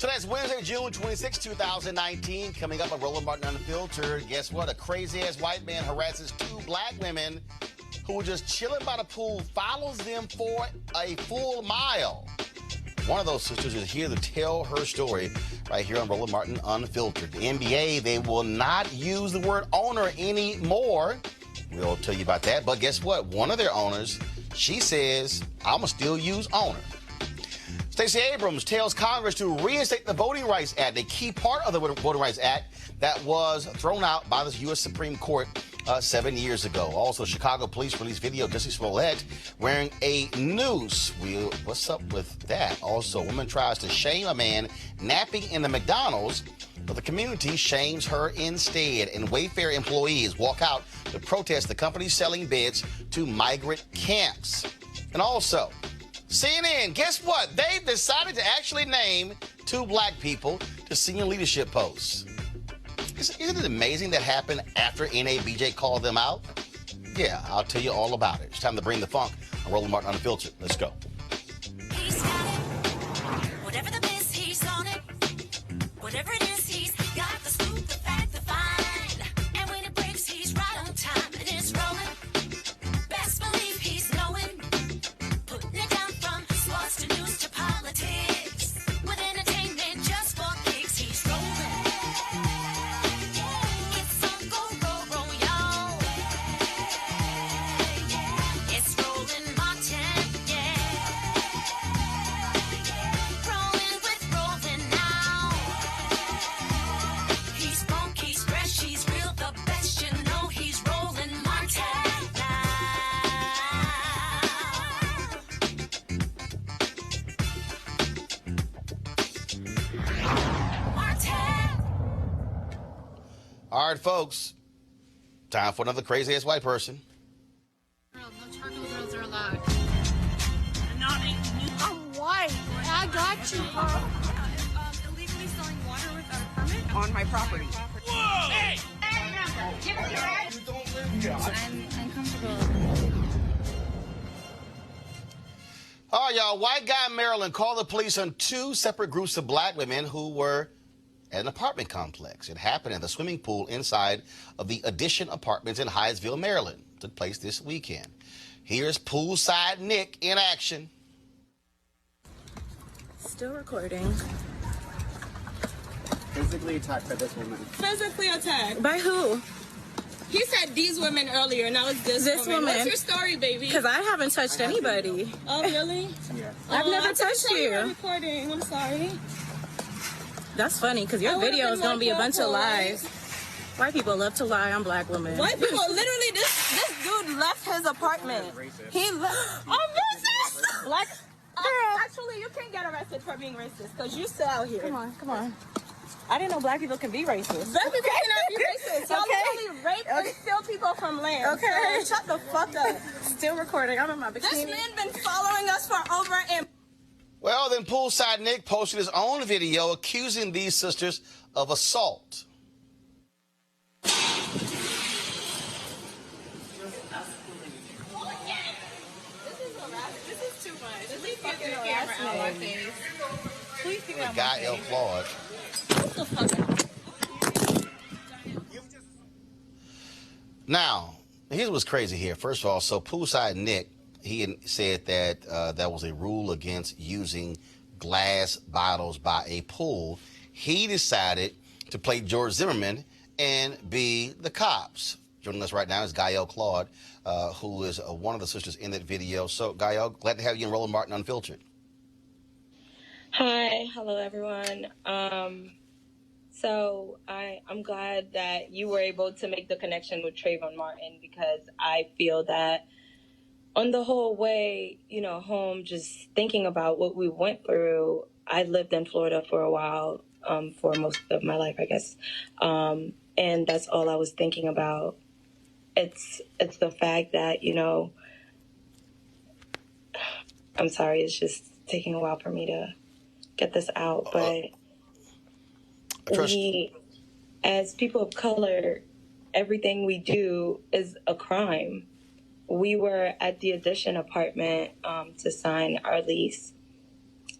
Tonight's Wednesday, June 26, 2019. Coming up on Roland Martin Unfiltered. Guess what? A crazy-ass white man harasses two black women who were just chilling by the pool, follows them for a full mile. One of those sisters is here to tell her story right here on Roland Martin Unfiltered. The NBA, they will not use the word owner anymore. We'll tell you about that. But guess what? One of their owners, she says, I'm going to still use owner. Stacey Abrams tells Congress to reinstate the Voting Rights Act, a key part of the Voting Rights Act that was thrown out by the U.S. Supreme Court 7 years ago. Also, Chicago police released video of Jussie Smollett wearing a noose. What's up with that? Also, a woman tries to shame a man napping in the McDonald's, but the community shames her instead. And Wayfair employees walk out to protest the company selling beds to migrant camps. And also, CNN, guess what? They've decided to actually name two black people to senior leadership posts. Isn't it amazing that happened after NABJ called them out? Yeah, I'll tell you all about it. It's time to bring the funk on Roland Martin Unfiltered. Let's go. He's got it. Whatever the miss, he's on it. Whatever it is, he's got the scoop, the fact, the find. And when it breaks, he's right on time. And it's rolling. Best believe he's knowing. Putting it down from sports to news to politics. With entertainment just for kicks, he's rolling. It's on go, y'all. It's Roland Martin, yeah. Rolling with Roland now. He's funk, he's fresh, he's real, the best, you know he's Roland Martin now. All right, folks. Time for another crazy-ass white person. No charcoal grills are allowed. I'm white. I got you, huh? Illegally selling water without a permit? On my property. Whoa! Hey! I'm uncomfortable. All right, y'all. White guy in Maryland called the police on two separate groups of black women who were at an apartment complex. It happened at the swimming pool inside of the Addition Apartments in Hyattsville, Maryland. It took place this weekend. Here's Poolside Nick in action. Still recording. Physically attacked by this woman. Physically attacked. By who? He said these women earlier, now it's this woman. What's your story, baby? Because I haven't touched anybody. Oh, really? Yes. I've never I touched you. you. were recording. I'm sorry. That's funny, because your I would've video is been going to be a more bunch of careful, lies. White people love to lie on black women. White people, literally, this dude left his apartment. He left. I'm racist! Black. Actually, you can't get arrested for being racist, because you still out here. Come on. I didn't know black people can be racist. Black people cannot be racist. Y'all Okay. literally rape and steal people from land. Okay. So shut the fuck up. Still recording. I'm in my This bikini. man been following us for over a... Well, then Poolside Nick posted his own video accusing these sisters of assault. This is too much. This is fucking harassment. Please give me The guy El Claude. What the fuck? Now, here's what's crazy here. First of all, so Poolside Nick, he said that that was a rule against using glass bottles by a pool. He decided to play George Zimmerman and be the cops. Joining us right now is Gael Claude, who is one of the sisters in that video. So, Gael, glad to have you in Roland Martin Unfiltered. Hi, hello everyone. So I'm glad that you were able to make the connection with Trayvon Martin, because I feel that on the whole way, home, just thinking about what we went through. I lived in Florida for a while, for most of my life, I guess. And that's all I was thinking about. It's the fact that, I'm sorry, it's just taking a while for me to get this out, but we, as people of color, everything we do is a crime. We were at the Addition apartment to sign our lease,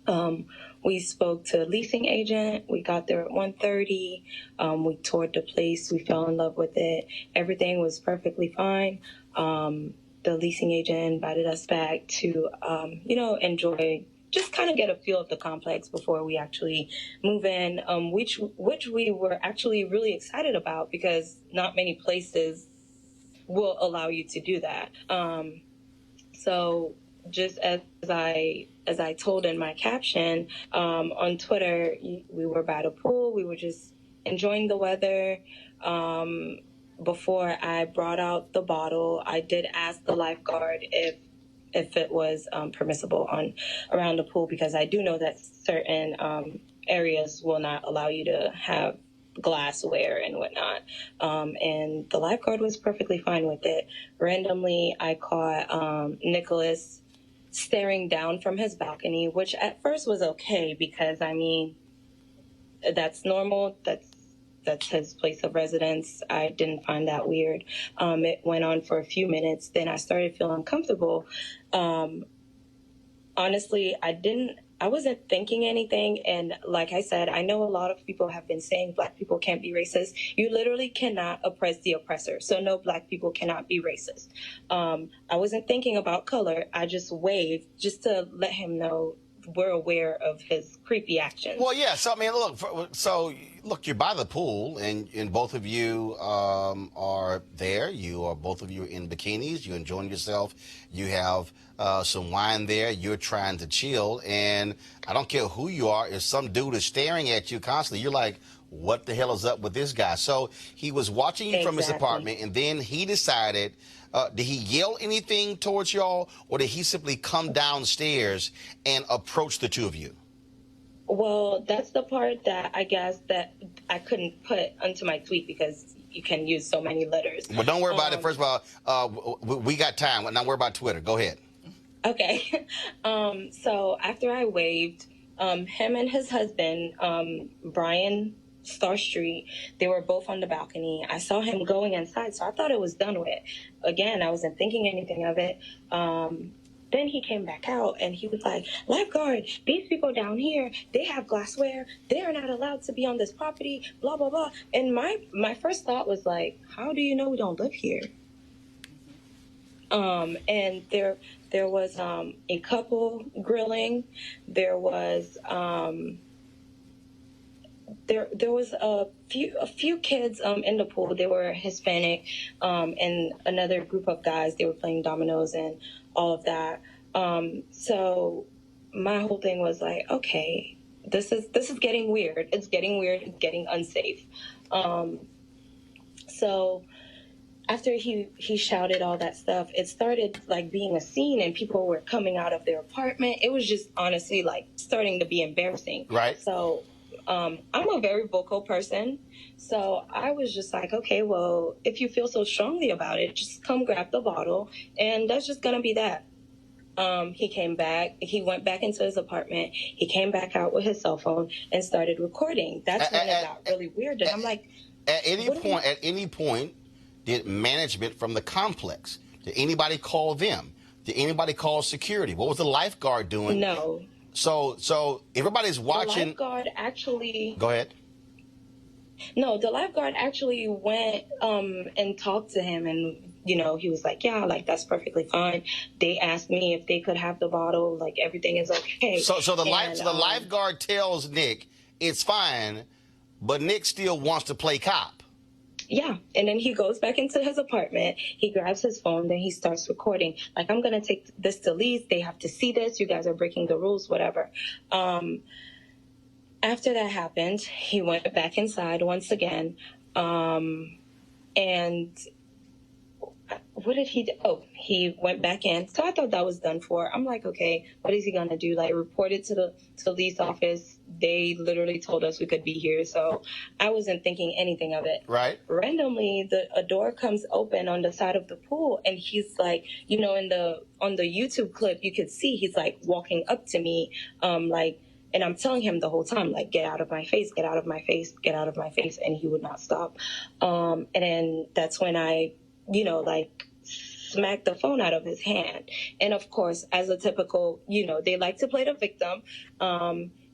We spoke to a leasing agent. We got there at 1:30. We toured the place. We fell in love with it. Everything was perfectly fine. The leasing agent invited us back to, enjoy, just kind of get a feel of the complex before we actually move in, which we were actually really excited about because not many places will allow you to do that. So just as I told in my caption on Twitter, we were by the pool. We were just enjoying the weather. Before I brought out the bottle, I did ask the lifeguard if it was permissible around the pool, because I do know that certain areas will not allow you to have glassware and whatnot. And the lifeguard was perfectly fine with it. Randomly, I caught Nicholas staring down from his balcony, which at first was okay because, I mean, that's normal. That's his place of residence. I didn't find that weird. It went on for a few minutes. Then I started feeling uncomfortable. Honestly, I wasn't thinking anything. And like I said, I know a lot of people have been saying Black people can't be racist. You literally cannot oppress the oppressor. So no, Black people cannot be racist. I wasn't thinking about color. I just waved just to let him know we're aware of his creepy actions. Well, yeah. So I mean, look, you're by the pool, and both of you are there. Both of you in bikinis. You're enjoying yourself. You have some wine there. You're trying to chill, and I don't care who you are. If some dude is staring at you constantly, you're like, what the hell is up with this guy? So he was watching you from his apartment, and then he decided. Did he yell anything towards y'all, or did he simply come downstairs and approach the two of you? Well, that's the part that I guess that I couldn't put onto my tweet because you can use so many letters. Well, don't worry about it. First of all, we got time. Not worry about Twitter. Go ahead. Okay. So after I waved, him and his husband, Brian Starstreet, they were both on the balcony. I saw him going inside, so I thought it was done with. Again, I wasn't thinking anything of it. Then he came back out and he was like, lifeguard, these people down here, they have glassware. They are not allowed to be on this property, blah, blah, blah. And my first thought was like, how do you know we don't live here? And there was a couple grilling. There was there was a few kids in the pool. They were Hispanic, and another group of guys. They were playing dominoes and all of that. So my whole thing was like, okay, this is getting weird. It's getting weird. It's getting unsafe. So after he shouted all that stuff, it started like being a scene, and people were coming out of their apartment. It was just honestly like starting to be embarrassing. Right. So I'm a very vocal person. So I was just like, okay, well, if you feel so strongly about it, just come grab the bottle, and that's just going to be that. He came back. He went back into his apartment. He came back out with his cell phone and started recording. That's when it got really weird. And I'm like, at any point, did management from the complex, did anybody call them? Did anybody call security? What was the lifeguard doing? No. So everybody's watching. The lifeguard actually. Go ahead. No, the lifeguard actually went and talked to him, and he was like, yeah, like that's perfectly fine. They asked me if they could have the bottle, like everything is okay. So the lifeguard tells Nick it's fine, but Nick still wants to play cop. Yeah, and then he goes back into his apartment. He grabs his phone, then he starts recording. Like, I'm going to take this to lease. They have to see this. You guys are breaking the rules, whatever. After that happened, he went back inside once again. And what did he do? Oh, he went back in. So I thought that was done for. I'm like, okay, what is he going to do? Like, report it to the lease office. They literally told us we could be here. So I wasn't thinking anything of it. Right. Randomly, a door comes open on the side of the pool. And he's like, on the YouTube clip, you could see he's like walking up to me, and I'm telling him the whole time, like, get out of my face, get out of my face, get out of my face. And he would not stop. And then that's when I, smacked the phone out of his hand. And of course, as a typical, they like to play the victim.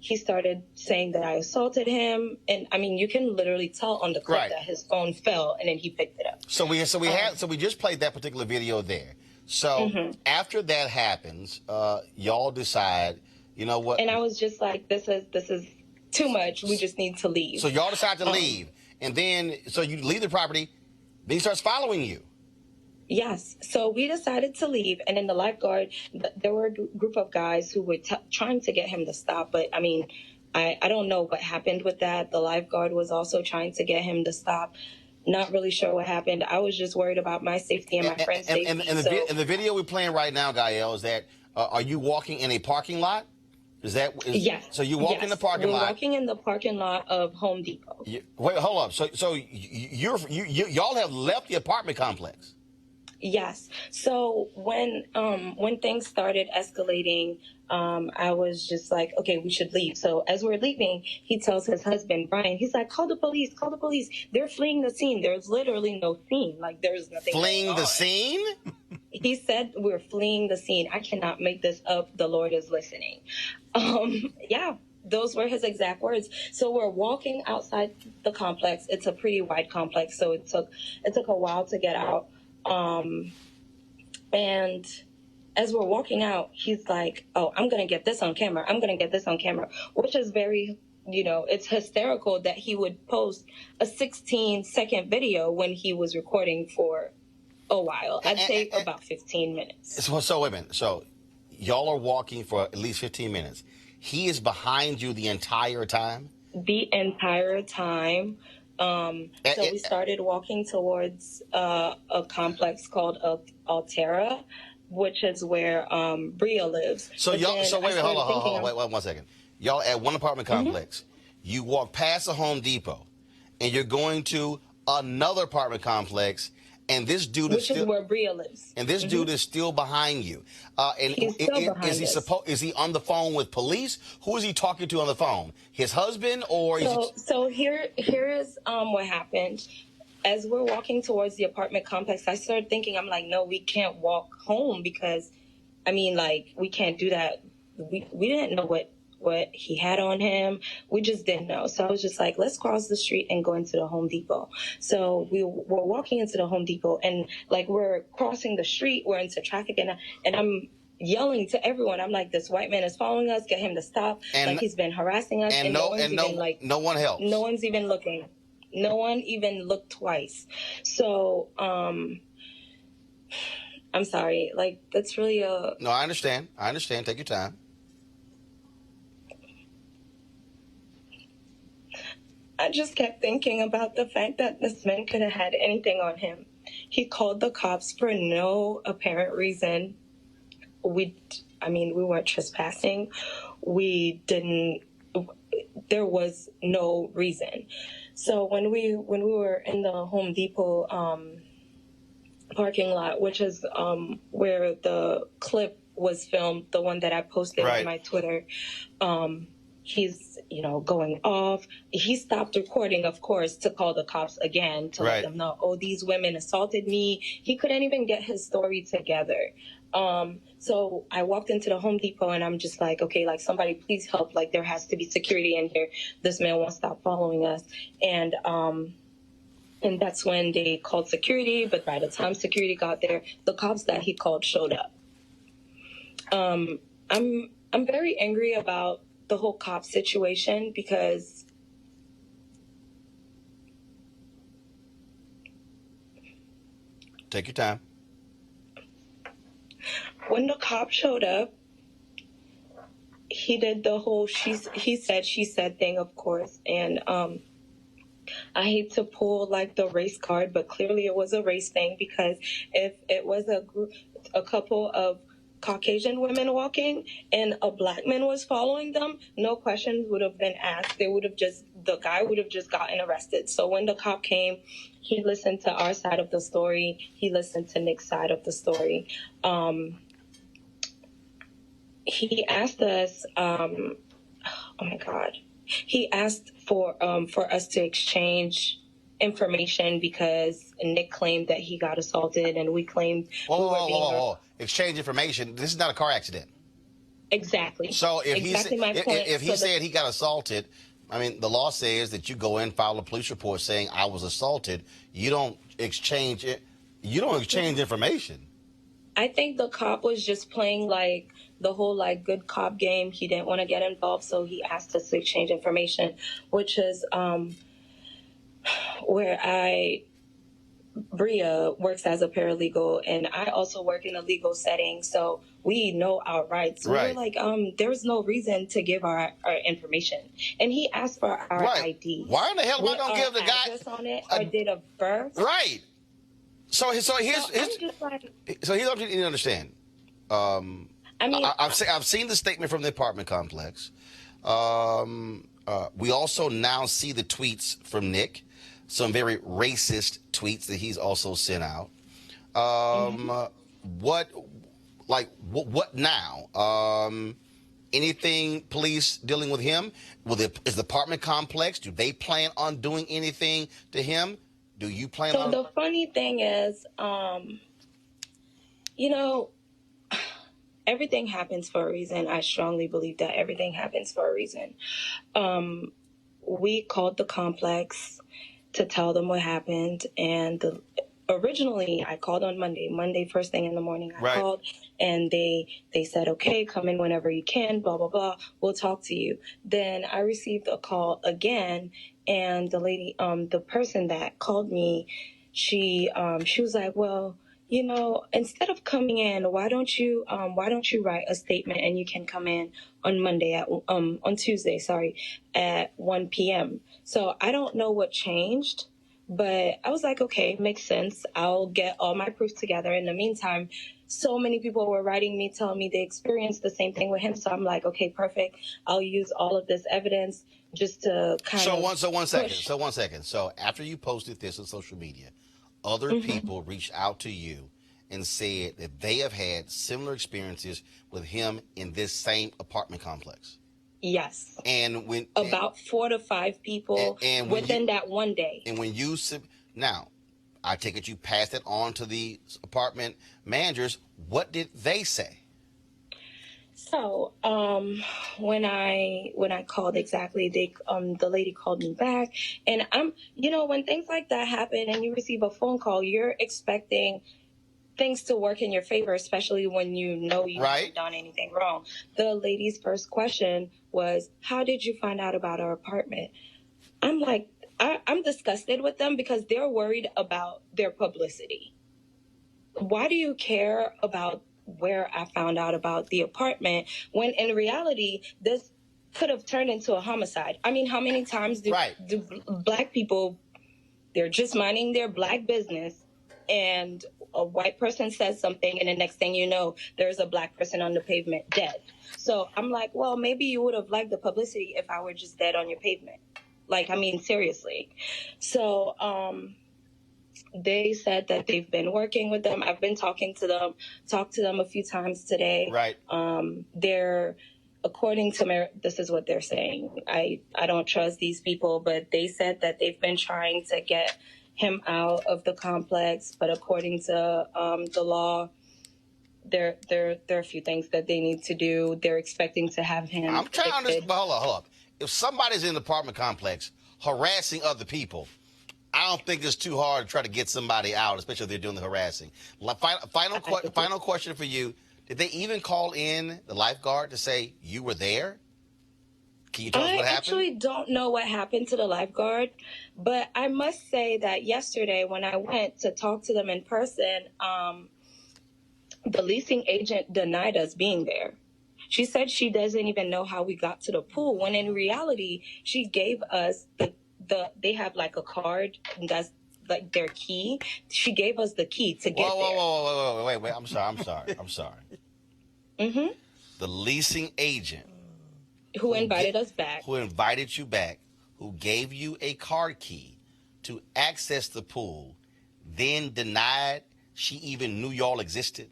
He started saying that I assaulted him. And I mean, you can literally tell on the clip that his phone fell and then he picked it up. So we just played that particular video there. So after that happens, y'all decide, you know what? And I was just like, this is too much. We just need to leave. So y'all decide to leave. And then, so you leave the property, then he starts following you. Yes. So we decided to leave. And then the lifeguard, there were a group of guys who were trying to get him to stop. But I mean, I don't know what happened with that. The lifeguard was also trying to get him to stop. Not really sure what happened. I was just worried about my safety and my friend's safety. And the video we're playing right now, Gael, is that, are you walking in a parking lot? Yes. So you walk in the parking lot. We're walking in the parking lot of Home Depot. Wait, hold up. So y'all have left the apartment complex. Yes. So when things started escalating, I was just like, okay, we should leave. So as we're leaving, he tells his husband, Brian, he's like, call the police, call the police. They're fleeing the scene. There's literally no scene. Like, there's nothing Fleeing going the on. scene? He said, we're fleeing the scene. I cannot make this up. The Lord is listening. Yeah, those were his exact words. So we're walking outside the complex. It's a pretty wide complex. So it took a while to get out. And as we're walking out, he's like, oh, I'm going to get this on camera. I'm going to get this on camera, which is very, it's hysterical that he would post a 16-second video when he was recording for a while. I'd say about 15 minutes. So wait a minute. So y'all are walking for at least 15 minutes. He is behind you the entire time? The entire time. So we started walking towards a complex called Altera, which is where Bria lives. So but y'all. So wait, hold on. Wait 1 second. Y'all at one apartment complex. You walk past a Home Depot, and you're going to another apartment complex. And this dude is where Bria lives. And this dude is still behind you. And he's still behind us. Is he on the phone with police? Who is he talking to on the phone? His husband or? So here is what happened. As we're walking towards the apartment complex, I started thinking, I'm like, no, we can't walk home because, I mean, like, we can't do that. We didn't know what he had on him. We just didn't know. So I was just like, let's cross the street and go into the Home Depot. So we were walking into the Home Depot and like we're crossing the street, we're into traffic and I'm yelling to everyone. I'm like, this white man is following us, get him to stop. Like he's been harassing us. And no one helps. No one's even looking. No one even looked twice. So, I'm sorry. Like, that's really No, I understand. Take your time. I just kept thinking about the fact that this man could have had anything on him. He called the cops for no apparent reason. We weren't trespassing. There was no reason. So when we were in the Home Depot parking lot, which is where the clip was filmed, the one that I posted on my Twitter, he's, going off. He stopped recording, of course, to call the cops again to let them know, oh, these women assaulted me. He couldn't even get his story together. So I walked into the Home Depot and I'm just like, okay, like somebody please help. Like there has to be security in here. This man won't stop following us. And that's when they called security. But by the time security got there, the cops that he called showed up. I'm very angry about the whole cop situation because take your time. When the cop showed up, he did the whole he said, she said thing, of course. And I hate to pull like the race card, but clearly it was a race thing because if it was a couple of Caucasian women walking and a black man was following them, no questions would have been asked. The guy would have just gotten arrested. So when the cop came, he listened to our side of the story. He listened to Nick's side of the story. He asked us, oh my God, he asked for us to exchange information because Nick claimed that he got assaulted and we claimed Whoa. Exchange information. This is not a car accident. Exactly. So if exactly my point. if he said he got assaulted, I mean, the law says that you go in, file a police report saying I was assaulted. You don't exchange it. You don't exchange information. I think the cop was just playing like the whole like good cop game. He didn't want to get involved, so he asked us to exchange information, which is where Bria works as a paralegal, and I also work in a legal setting, so we know our rights. So Right. we're like, there's no reason to give our information. And he asked for our ID. Why in the hell am I with going to our give the guy address on it, our date of birth? Right. So here's I'm just like, here's what you need to understand. I mean, I've seen the statement from the apartment complex. We also now see the tweets from Nick, some very racist tweets that he's also sent out. What now? Anything police dealing with him? Is the apartment complex? Do they plan on doing anything to him? Do you plan on? So the funny thing is, everything happens for a reason. I strongly believe that everything happens for a reason. We called the complex to tell them what happened, and originally I called on Monday first thing in the morning. I called, and they said, okay, come in whenever you can, blah blah blah, we'll talk to you. Then I received a call again, and the lady, the person that called me, she was like, well, instead of coming in, why don't you write a statement and you can come in on Tuesday, at 1 p.m. So I don't know what changed, but I was like, okay, makes sense. I'll get all my proof together. In the meantime, so many people were writing me, telling me they experienced the same thing with him. So I'm like, okay, perfect. I'll use all of this evidence just to kind of One second. So after you posted this on social media, other people reached out to you and said that they have had similar experiences with him in this same apartment complex. Yes. And when about 4 to 5 people and within that one day. And when you now, I take it you passed it on to the apartment managers. What did they say? So, when I called exactly, the lady called me back, and when things like that happen and you receive a phone call, you're expecting things to work in your favor, especially when you haven't done anything wrong. The lady's first question was, how did you find out about our apartment? I'm like, I'm disgusted with them because they're worried about their publicity. Why do you care about where I found out about the apartment when in reality this could have turned into a homicide? I mean, how many times do black people, they're just minding their black business and a white person says something and the next thing you know, there's a black person on the pavement dead. So I'm like, well, maybe you would have liked the publicity if I were just dead on your pavement. Like, I mean, seriously. So, they said that they've been working with them. I've been talked to them a few times today. Right. They're, according to this is what they're saying. I don't trust these people, but they said that they've been trying to get him out of the complex, but according to the law, there are a few things that they need to do. They're expecting to have him. I'm trying to understand. But hold up. If somebody's in the apartment complex harassing other people, I don't think it's too hard to try to get somebody out, especially if they're doing the harassing. Final question for you. Did they even call in the lifeguard to say you were there? Can you tell us what happened? I actually don't know what happened to the lifeguard, but I must say that yesterday when I went to talk to them in person, the leasing agent denied us being there. She said she doesn't even know how we got to the pool, when in reality, she gave us they have like a card that's like their key. She gave us the key to get there. Whoa. I'm sorry. Mm-hmm. The leasing agent who invited us back. Who invited you back, who gave you a card key to access the pool, then denied she even knew y'all existed?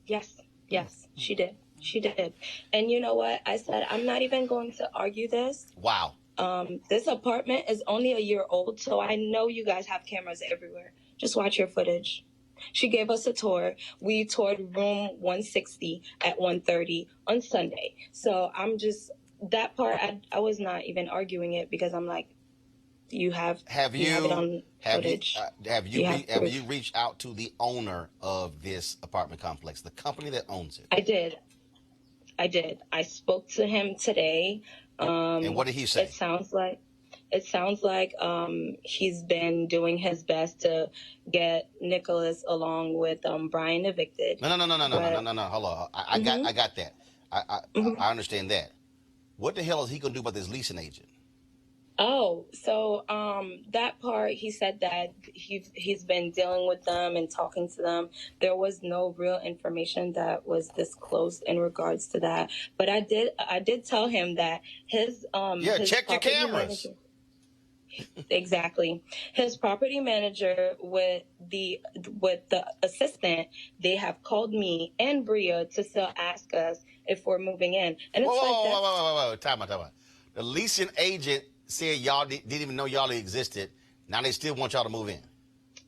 Yes, she did. And you know what? I said, I'm not even going to argue this. Wow. This apartment is only a year old, so I know you guys have cameras everywhere. Just watch your footage. She gave us a tour. We toured room 160 at 1:30 on Sunday. So I'm just, that part, I was not even arguing it because I'm like, you have it on footage. Have you reached out to the owner of this apartment complex, the company that owns it? I did. I spoke to him today. And what did he say? It sounds like he's been doing his best to get Nicholas along with Brian evicted. No. Hold on. I got that. I understand that. What the hell is he gonna do about this leasing agent? Oh, so that part, he said that he's been dealing with them and talking to them. There was no real information that was disclosed in regards to that. But I did tell him that his check your cameras. Exactly. His property manager with the assistant, they have called me and Bria to still ask us if we're moving in. And it's whoa, time out. The leasing agent said y'all didn't even know y'all existed. Now they still want y'all to move in.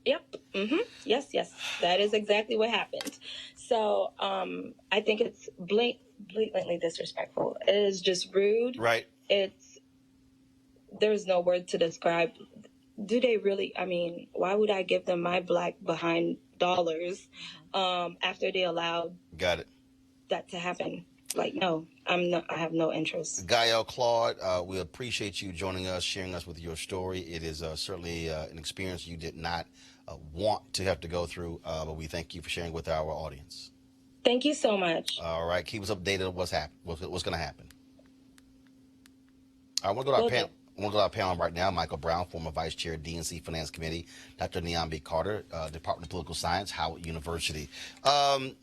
Yep. Yes. That is exactly what happened. So I think it's blatantly disrespectful. It is just rude. Right. There's no word to describe. Do they really? I mean, why would I give them my black behind dollars after they allowed that to happen? Like, no, I have no interest. Gael, Claude, we appreciate you joining us, sharing us with your story. It is certainly an experience you did not want to have to go through, but we thank you for sharing with our audience. Thank you so much. All right, keep us updated on what's going to happen. I want to go to our panel. I want to go to our panel right now. Michael Brown, former Vice Chair, DNC Finance Committee. Dr. Niambi Carter, Department of Political Science, Howard University. Niambi,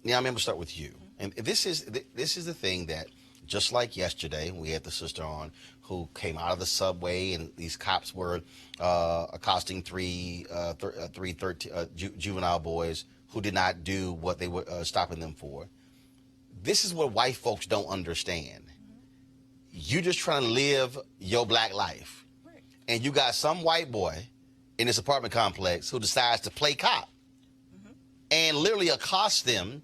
I'm going to start with you. And this is the thing that, just like yesterday, we had the sister on who came out of the subway and these cops were accosting three juvenile boys who did not do what they were stopping them for. This is what white folks don't understand. You just trying to live your black life. Right. And you got some white boy in this apartment complex who decides to play cop and literally accost them,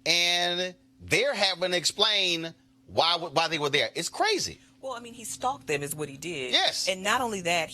and they're having to explain why they were there. It's crazy. Well, I mean, he stalked them is what he did. Yes. And not only that,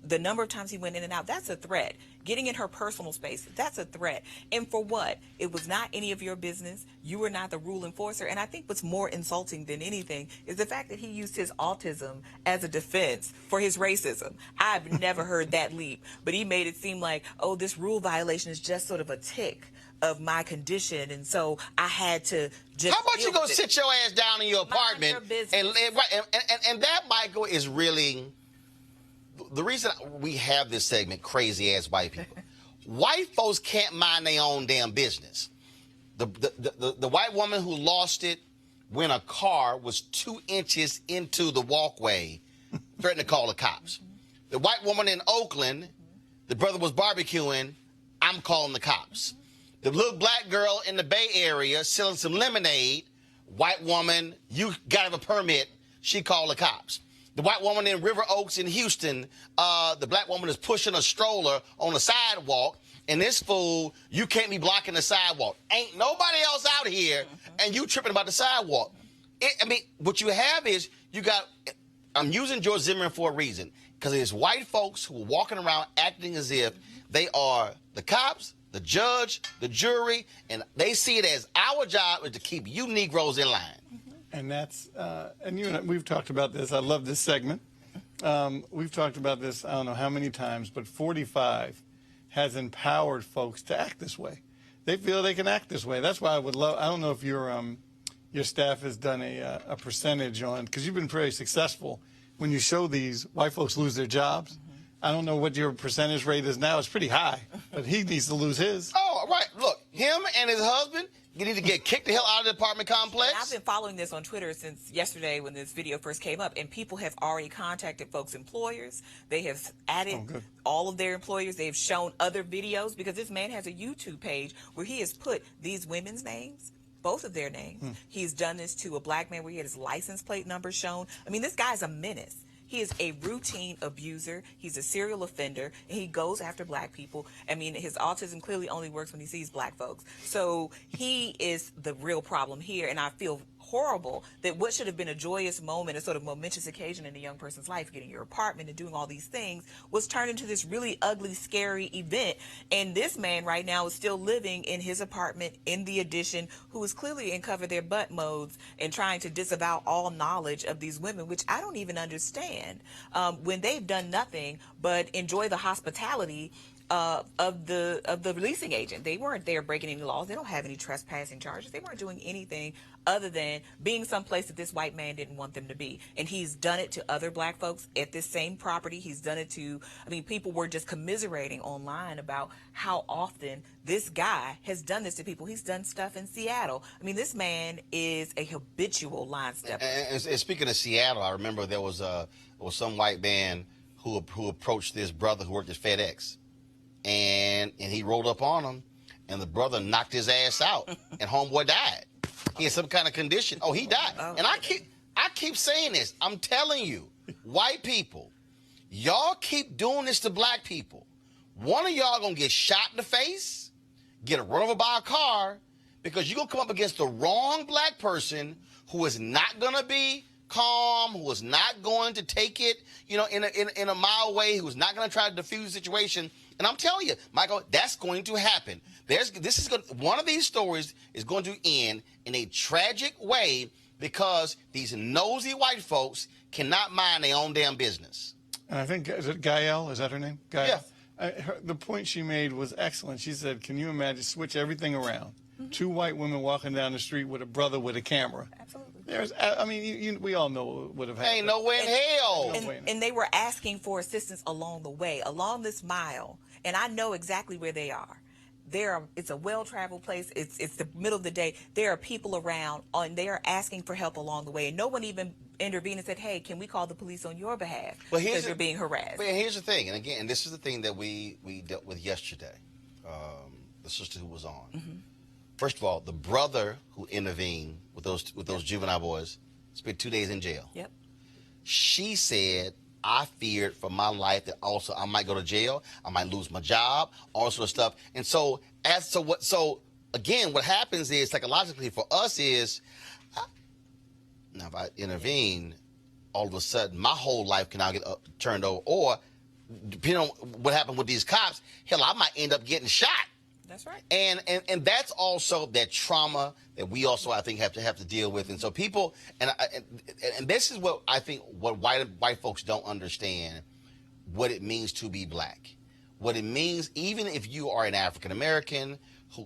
the number of times he went in and out, that's a threat. Getting in her personal space, that's a threat. And for what? It was not any of your business. You were not the rule enforcer. And I think what's more insulting than anything is the fact that he used his autism as a defense for his racism. I've never heard that leap. But he made it seem like, oh, this rule violation is just sort of a tick of my condition, and so I had to just. How about you go sit your ass down in your apartment and that, Michael, is really the reason we have this segment, crazy ass white people. White folks can't mind their own damn business. The white woman who lost it when a car was 2 inches into the walkway threatened to call the cops. The white woman in Oakland, the brother was barbecuing, I'm calling the cops. The little black girl in the Bay Area selling some lemonade, white woman, you got to have a permit, she called the cops. The white woman in River Oaks in Houston, the black woman is pushing a stroller on the sidewalk, and this fool, you can't be blocking the sidewalk. Ain't nobody else out here, and you tripping about the sidewalk. What you have is, I'm using George Zimmerman for a reason, because it's white folks who are walking around acting as if they are the cops, the judge, the jury, and they see it as our job is to keep you Negroes in line. And that's, and you and we've talked about this. I love this segment. We've talked about this, I don't know how many times, but 45 has empowered folks to act this way. They feel they can act this way. That's why I would love, I don't know if your staff has done a percentage on, because you've been very successful when you show these white folks lose their jobs. I don't know what your percentage rate is now. It's pretty high, but he needs to lose his. Oh, right. Look, him and his husband, you need to get kicked the hell out of the apartment complex. And I've been following this on Twitter since yesterday when this video first came up, and people have already contacted folks' employers. They have added all of their employers. They have shown other videos, because this man has a YouTube page where he has put these women's names both of their names. He's done this to a black man where he had his license plate number shown. I mean, this guy's a menace. He is a routine abuser. He's a serial offender, and he goes after black people. I mean, his autism clearly only works when he sees black folks. So he is the real problem here, and I feel horrible that what should have been a joyous moment, a sort of momentous occasion in a young person's life, getting your apartment and doing all these things, was turned into this really ugly, scary event. And this man right now is still living in his apartment in the addition, who is clearly in cover their butt modes and trying to disavow all knowledge of these women, which I don't even understand, when they've done nothing but enjoy the hospitality of the leasing agent. They weren't there breaking any laws. They don't have any trespassing charges. They weren't doing anything other than being someplace that this white man didn't want them to be. And he's done it to other black folks at this same property. He's done it to, I mean, people were just commiserating online about how often this guy has done this to people. He's done stuff in Seattle. I mean, this man is a habitual line stepper. And speaking of Seattle, I remember there was some white man who approached this brother who worked at FedEx. And he rolled up on him, and the brother knocked his ass out, and homeboy died. He had some kind of condition. Oh, he died. And I keep saying this. I'm telling you, white people, y'all keep doing this to black people. One of y'all gonna get shot in the face, get run over by a car, because you're gonna come up against the wrong black person who is not gonna be calm, who is not going to take it, in a mild way, who's not gonna try to diffuse the situation. And I'm telling you, Michael, that's going to happen. One of these stories is going to end in a tragic way because these nosy white folks cannot mind their own damn business. And I think, is it Gael? Is that her name? Gael? Yeah. The point she made was excellent. She said, can you imagine, switch everything around. Mm-hmm. Two white women walking down the street with a brother with a camera. Absolutely. We all know what would have happened. Ain't no way in hell. And they were asking for assistance along the way, along this mile. And I know exactly where they are. It's a well-traveled place. It's the middle of the day. There are people around, and they are asking for help along the way. And no one even intervened and said, hey, can we call the police on your behalf because you're being harassed? But here's the thing. And again, this is the thing that we dealt with yesterday, the sister who was on. Mm-hmm. First of all, the brother who intervened with those juvenile boys spent 2 days in jail. Yep. She said, I feared for my life that also I might go to jail, I might lose my job, all sort of stuff. And so again, what happens is psychologically for us is, now if I intervene, all of a sudden my whole life can now get turned over. Or depending on what happened with these cops, hell, I might end up getting shot. That's right. And that's also that trauma that we also, I think, have to deal with. And so people, and this is what I think what white folks don't understand, what it means to be black. What it means, even if you are an African American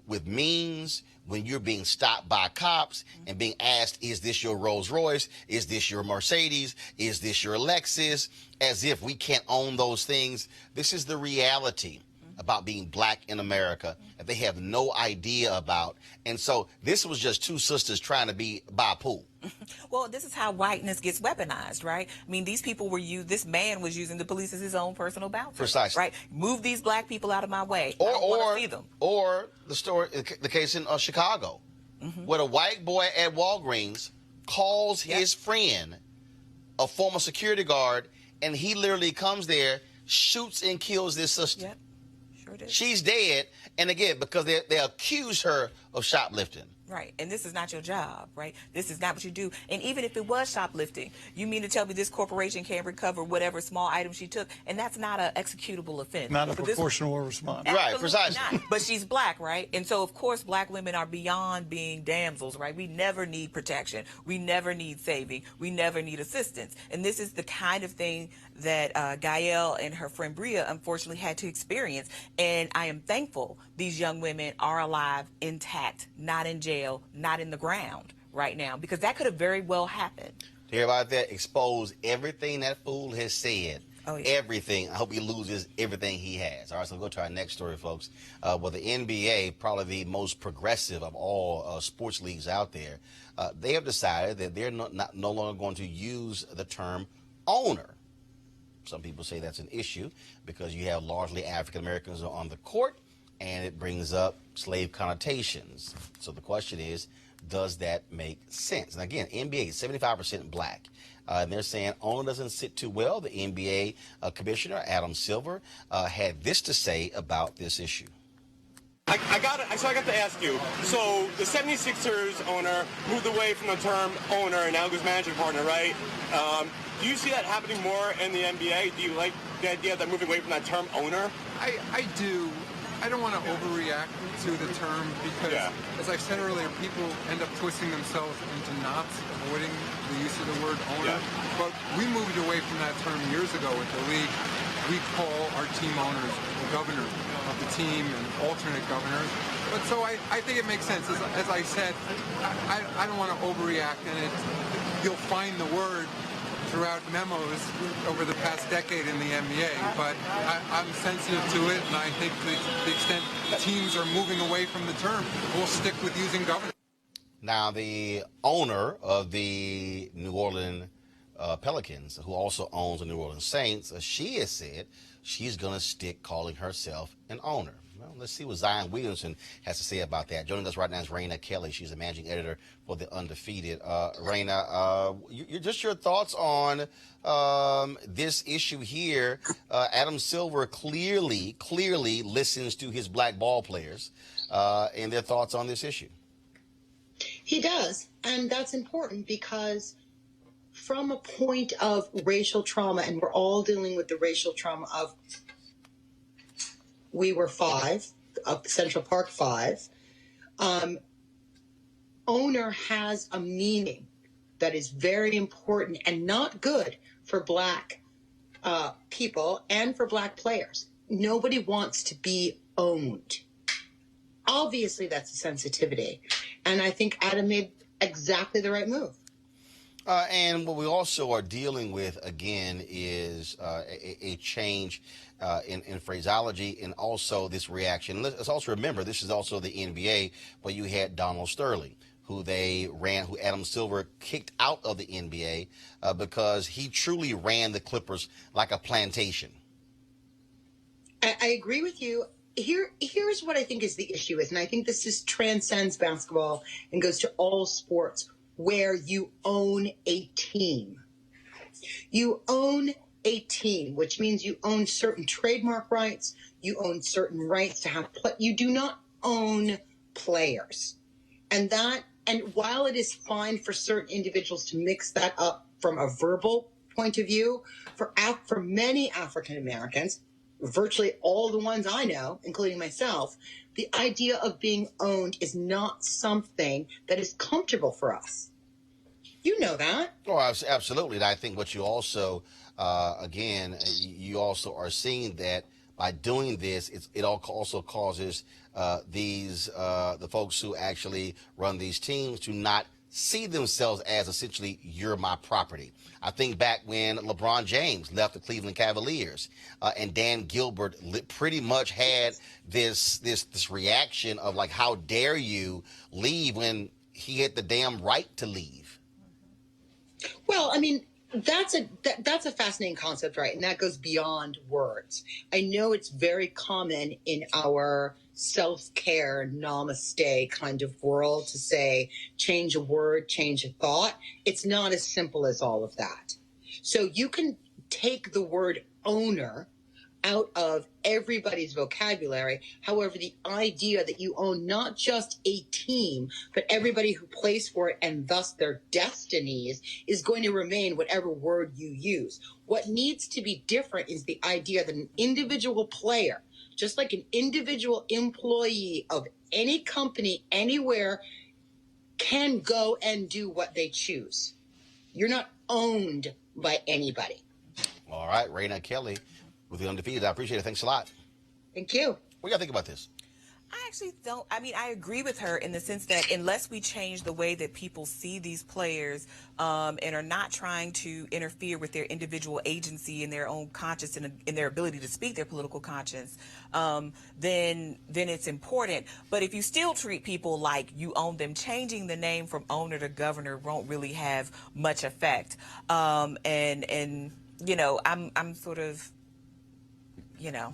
with means, when you're being stopped by cops and being asked, is this your Rolls Royce? Is this your Mercedes? Is this your Lexus? As if we can't own those things. This is the reality about being black in America that they have no idea about. And so this was just two sisters trying to be by a pool. Well, this is how whiteness gets weaponized, right? I mean, these people this man was using the police as his own personal bouncer. Precisely. Right? Move these black people out of my way. Or the case in Chicago, where the white boy at Walgreens calls his friend, a former security guard, and he literally comes there, shoots and kills this sister. Yep. She's dead, and again, because they accuse her of shoplifting. Right, and this is not your job, right? This is not what you do. And even if it was shoplifting, you mean to tell me this corporation can't recover whatever small item she took, and that's not an executable offense. Not a proportional response. Right, precisely. Not. But she's black, right? And so, of course, black women are beyond being damsels, right? We never need protection. We never need saving. We never need assistance. And this is the kind of thing that Gael and her friend Bria unfortunately had to experience. And I am thankful these young women are alive, intact, not in jail, not in the ground right now, because that could have very well happened. To hear about that, expose everything that fool has said. Oh, yeah. Everything. I hope he loses everything he has. All right, so we'll go to our next story, folks. Well, the NBA, probably the most progressive of all sports leagues out there, they have decided that they're no longer going to use the term owner. Some people say that's an issue because you have largely African Americans on the court, and it brings up slave connotations. So the question is, Does that make sense? And again, NBA is 75% black. And they're saying owner doesn't sit too well. The NBA commissioner, Adam Silver, had this to say about this issue. I got to ask you. So the 76ers owner moved away from the term owner and now goes managing partner, right? Do you see that happening more in the NBA? Do you like the idea that moving away from that term owner? I do. I don't want to overreact to the term because, as I said earlier, people end up twisting themselves into knots, avoiding the use of the word owner. But we moved away from that term years ago with the league. We call our team owners the governor of the team and alternate governors. But so I think it makes sense. As I said, I don't want to overreact, and you'll find the word throughout memos over the past decade in the NBA, but I'm sensitive to it, and I think to the extent teams are moving away from the term, we'll stick with using governor. Now, the owner of the New Orleans Pelicans, who also owns the New Orleans Saints, she has said she's going to stick calling herself an owner. Well, let's see what Zion Williamson has to say about that. Joining us right now is Raina Kelly. She's the managing editor for The Undefeated. Raina, just your thoughts on this issue here. Adam Silver clearly listens to his black ball players and their thoughts on this issue. He does, and that's important because from a point of racial trauma, and we're all dealing with the racial trauma of We Were Five, of Central Park Five, owner has a meaning that is very important and not good for black people and for black players. Nobody wants to be owned. Obviously, that's a sensitivity. And I think Adam made exactly the right move. And what we also are dealing with, again, is a change in phraseology and also this reaction. Let's also remember, this is also the NBA, where you had Donald Sterling, who Adam Silver kicked out of the NBA because he truly ran the Clippers like a plantation. I agree with you. Here's what I think is the issue is, and I think this transcends basketball and goes to all sports, where you own a team. You own a team, which means you own certain trademark rights, you own certain rights to have you do not own players. And while it is fine for certain individuals to mix that up from a verbal point of view, for many African Americans, virtually all the ones I know, including myself, the idea of being owned is not something that is comfortable for us. You know that. Oh, absolutely. And I think what you also, again, you also are seeing that by doing this, it also causes the folks who actually run these teams to not see themselves as essentially, you're my property. I think back when LeBron James left the Cleveland Cavaliers and Dan Gilbert pretty much had this reaction of like, how dare you leave when he had the damn right to leave. Well, I mean, that's a fascinating concept, right? And that goes beyond words. I know it's very common in our self-care, namaste kind of world to say, change a word, change a thought. It's not as simple as all of that. So you can take the word owner out of everybody's vocabulary. However, the idea that you own not just a team, but everybody who plays for it and thus their destinies is going to remain whatever word you use. What needs to be different is the idea that an individual player, just like an individual employee of any company anywhere, can go and do what they choose. You're not owned by anybody. All right, Raina Kelly with The Undefeated. I appreciate it. Thanks a lot. Thank you. What do you think about this? I actually don't. I mean, I agree with her in the sense that unless we change the way that people see these players and are not trying to interfere with their individual agency and their own conscience and in their ability to speak their political conscience, then it's important. But if you still treat people like you own them, changing the name from owner to governor won't really have much effect. And you know, I'm sort of, you know,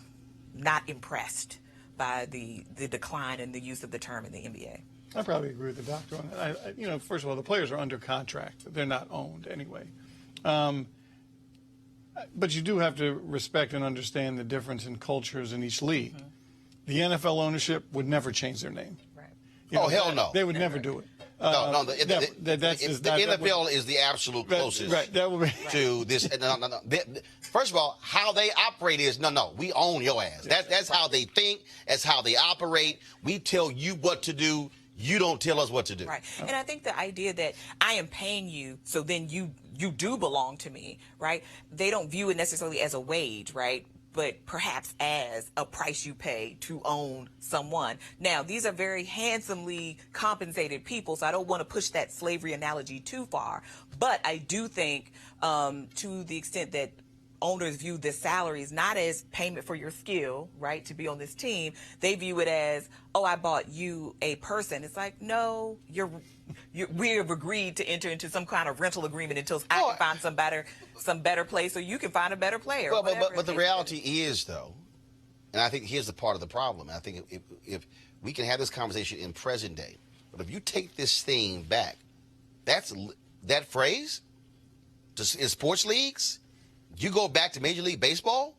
not impressed by the decline in the use of the term in the NBA. I probably agree with the doctor on that. First of all, the players are under contract. They're not owned anyway. But you do have to respect and understand the difference in cultures in each league. Mm-hmm. The NFL ownership would never change their name. Right. Hell no. They would never do it. The NFL is the absolute closest that will be. to this. No. First of all, how they operate is, no, we own your ass. That's how they think. That's how they operate. We tell you what to do. You don't tell us what to do. Right. And I think the idea that I am paying you, so then you do belong to me, right? They don't view it necessarily as a wage, right? But perhaps as a price you pay to own someone. Now, these are very handsomely compensated people, so I don't want to push that slavery analogy too far. But I do think to the extent that owners view this salaries not as payment for your skill, right, to be on this team, they view it as, oh, I bought you a person. It's like, no, we have agreed to enter into some kind of rental agreement until I can find some better place, or you can find a better player. But the reality is, though, and I think here's the part of the problem. I think if we can have this conversation in present day, but if you take this thing back, that phrase in sports leagues, you go back to Major League Baseball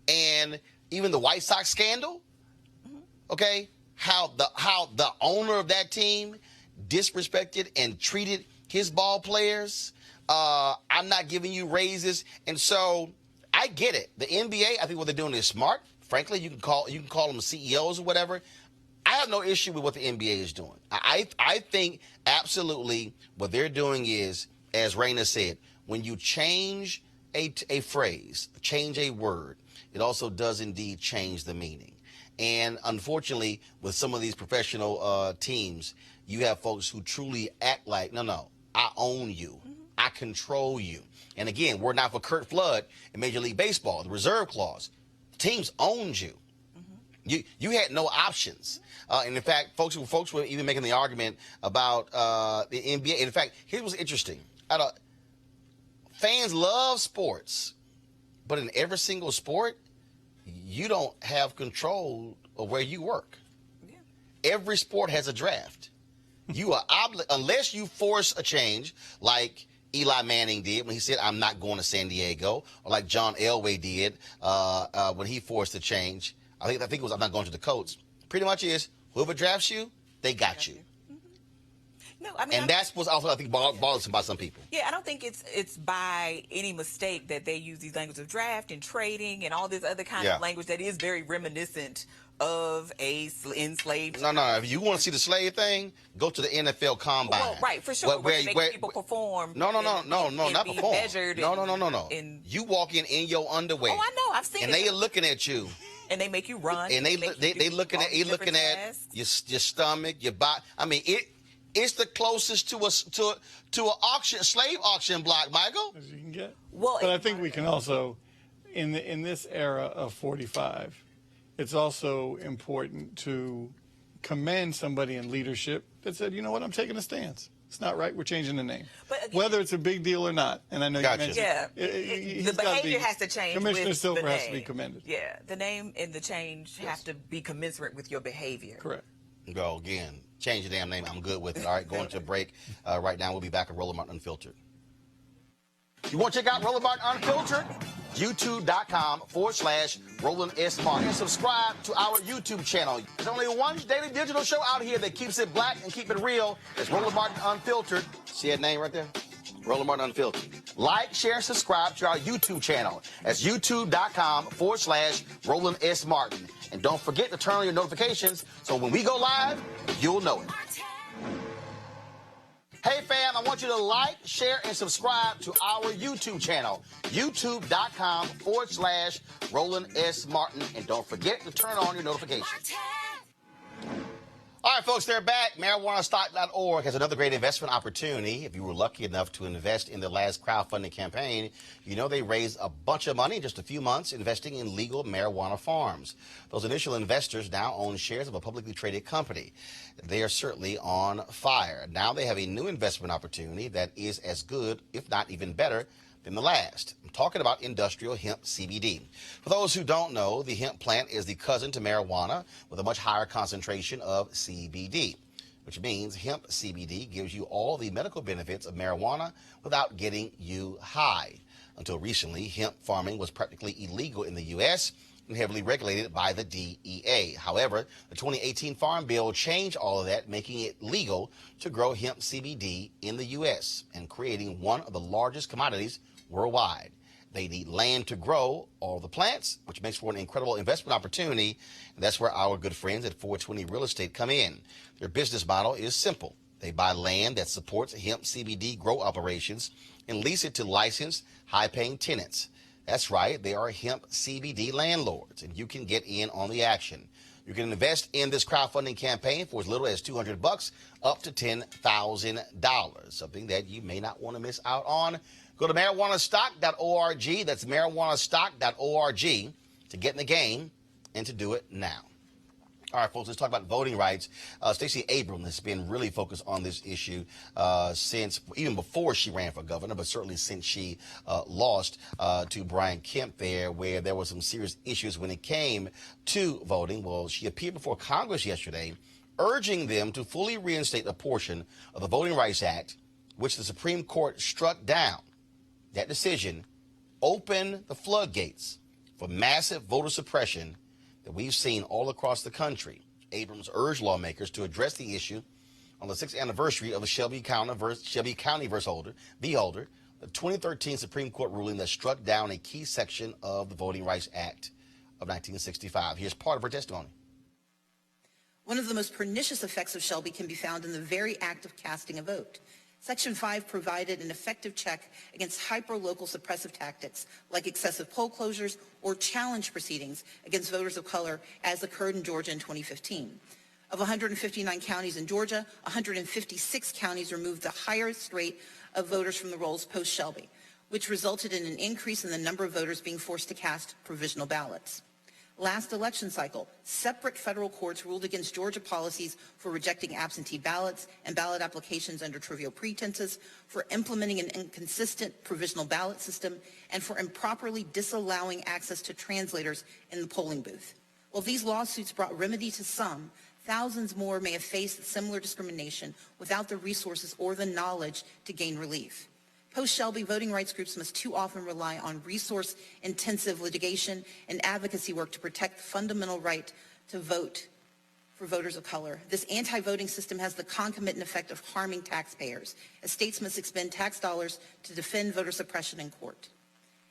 and even the White Sox scandal, okay, how the owner of that team disrespected and treated his ball players. I'm not giving you raises. And so I get it. The NBA, I think what they're doing is smart. Frankly, you can call them CEOs or whatever. I have no issue with what the NBA is doing. I think absolutely what they're doing is, as Raina said, when you change a phrase, change a word, it also does indeed change the meaning. And unfortunately, with some of these professional teams, you have folks who truly act like, no, I own you. I control you. And again, we're not for Curt Flood in Major League Baseball, the reserve clause. Teams owned you. You had no options. And in fact, folks were even making the argument about the NBA. In fact, here's what's interesting. Fans love sports, but in every single sport, you don't have control of where you work. Yeah. Every sport has a draft. You are unless you force a change, like Eli Manning did when he said, I'm not going to San Diego, or like John Elway did when he forced a change. I think it was, I'm not going to the Colts. Pretty much is, whoever drafts you, they got you. No, I mean, and that's what's also, I think, bothersome by some people. Yeah, I don't think it's by any mistake that they use these languages of draft and trading and all this other kind of language that is very reminiscent of a enslaved. No. If you want to see the slave thing, go to the NFL Combine. Well, right, for sure. Where people perform. No, not perform. No. You walk in your underwear. Oh, I know. I've seen it. And they are looking at you. And they make you run. And they looking at your stomach, your body. I mean, it's the closest to a auction, slave auction block, Michael. As you can get. Well, but I think we can also, in this era of 45, it's also important to commend somebody in leadership that said, you know what, I'm taking a stance. It's not right. We're changing the name. But again, whether it's a big deal or not. And I know you mentioned the behavior has to change. Commissioner Silver has to be commended. Yeah, the name and the change have to be commensurate with your behavior. Correct. Go again. Change the damn name. I'm good with it. All right, going to a break right now. We'll be back at Roland Martin Unfiltered. You want to check out Roland Martin Unfiltered? YouTube.com/Roland S. Martin. And subscribe to our YouTube channel. There's only one daily digital show out here that keeps it black and keep it real. It's Roland Martin Unfiltered. See that name right there? Roland Martin Unfiltered. Like, share, subscribe to our YouTube channel. That's YouTube.com/Roland S. Martin. And don't forget to turn on your notifications so when we go live, you'll know it. Hey, fam, I want you to like, share, and subscribe to our YouTube channel, youtube.com/Roland S. Martin. And don't forget to turn on your notifications. All right, folks, they're back. MarijuanaStock.org has another great investment opportunity. If you were lucky enough to invest in their last crowdfunding campaign, you know they raised a bunch of money in just a few months investing in legal marijuana farms. Those initial investors now own shares of a publicly traded company. They are certainly on fire. Now they have a new investment opportunity that is as good, if not even better, than the last. I'm talking about industrial hemp CBD. For those who don't know, the hemp plant is the cousin to marijuana with a much higher concentration of CBD. which means hemp CBD gives you all the medical benefits of marijuana without getting you high. Until recently, hemp farming was practically illegal in the U.S. and heavily regulated by the DEA. However, the 2018 Farm Bill changed all of that, making it legal to grow hemp CBD in the U.S. and creating one of the largest commodities worldwide. They need land to grow all the plants, which makes for an incredible investment opportunity. And that's where our good friends at 420 Real Estate come in. Their business model is simple. They buy land that supports hemp CBD grow operations and lease it to licensed, high-paying tenants. That's right, they are hemp CBD landlords, and you can get in on the action. You can invest in this crowdfunding campaign for as little as $200 up to $10,000, something that you may not want to miss out on. Go to marijuanastock.org. That's marijuanastock.org to get in the game and to do it now. All right, folks, let's talk about voting rights. Stacey Abrams has been really focused on this issue since, even before she ran for governor, but certainly since she lost to Brian Kemp where there were some serious issues when it came to voting. Well, she appeared before Congress yesterday, urging them to fully reinstate a portion of the Voting Rights Act, which the Supreme Court struck down. That decision opened the floodgates for massive voter suppression that we've seen all across the country. Abrams urged lawmakers to address the issue on the 6th anniversary of the Shelby County v. Holder, the 2013 Supreme Court ruling that struck down a key section of the Voting Rights Act of 1965. Here's part of her testimony. One of the most pernicious effects of Shelby can be found in the very act of casting a vote. Section 5 provided an effective check against hyper-local suppressive tactics like excessive poll closures or challenge proceedings against voters of color, as occurred in Georgia in 2015. Of 159 counties in Georgia, 156 counties removed the highest rate of voters from the rolls post-Shelby, which resulted in an increase in the number of voters being forced to cast provisional ballots. Last election cycle, separate federal courts ruled against Georgia policies for rejecting absentee ballots and ballot applications under trivial pretenses, for implementing an inconsistent provisional ballot system, and for improperly disallowing access to translators in the polling booth. While these lawsuits brought remedy to some, thousands more may have faced similar discrimination without the resources or the knowledge to gain relief. Post-Shelby, voting rights groups must too often rely on resource-intensive litigation and advocacy work to protect the fundamental right to vote for voters of color. This anti-voting system has the concomitant effect of harming taxpayers, as states must expend tax dollars to defend voter suppression in court.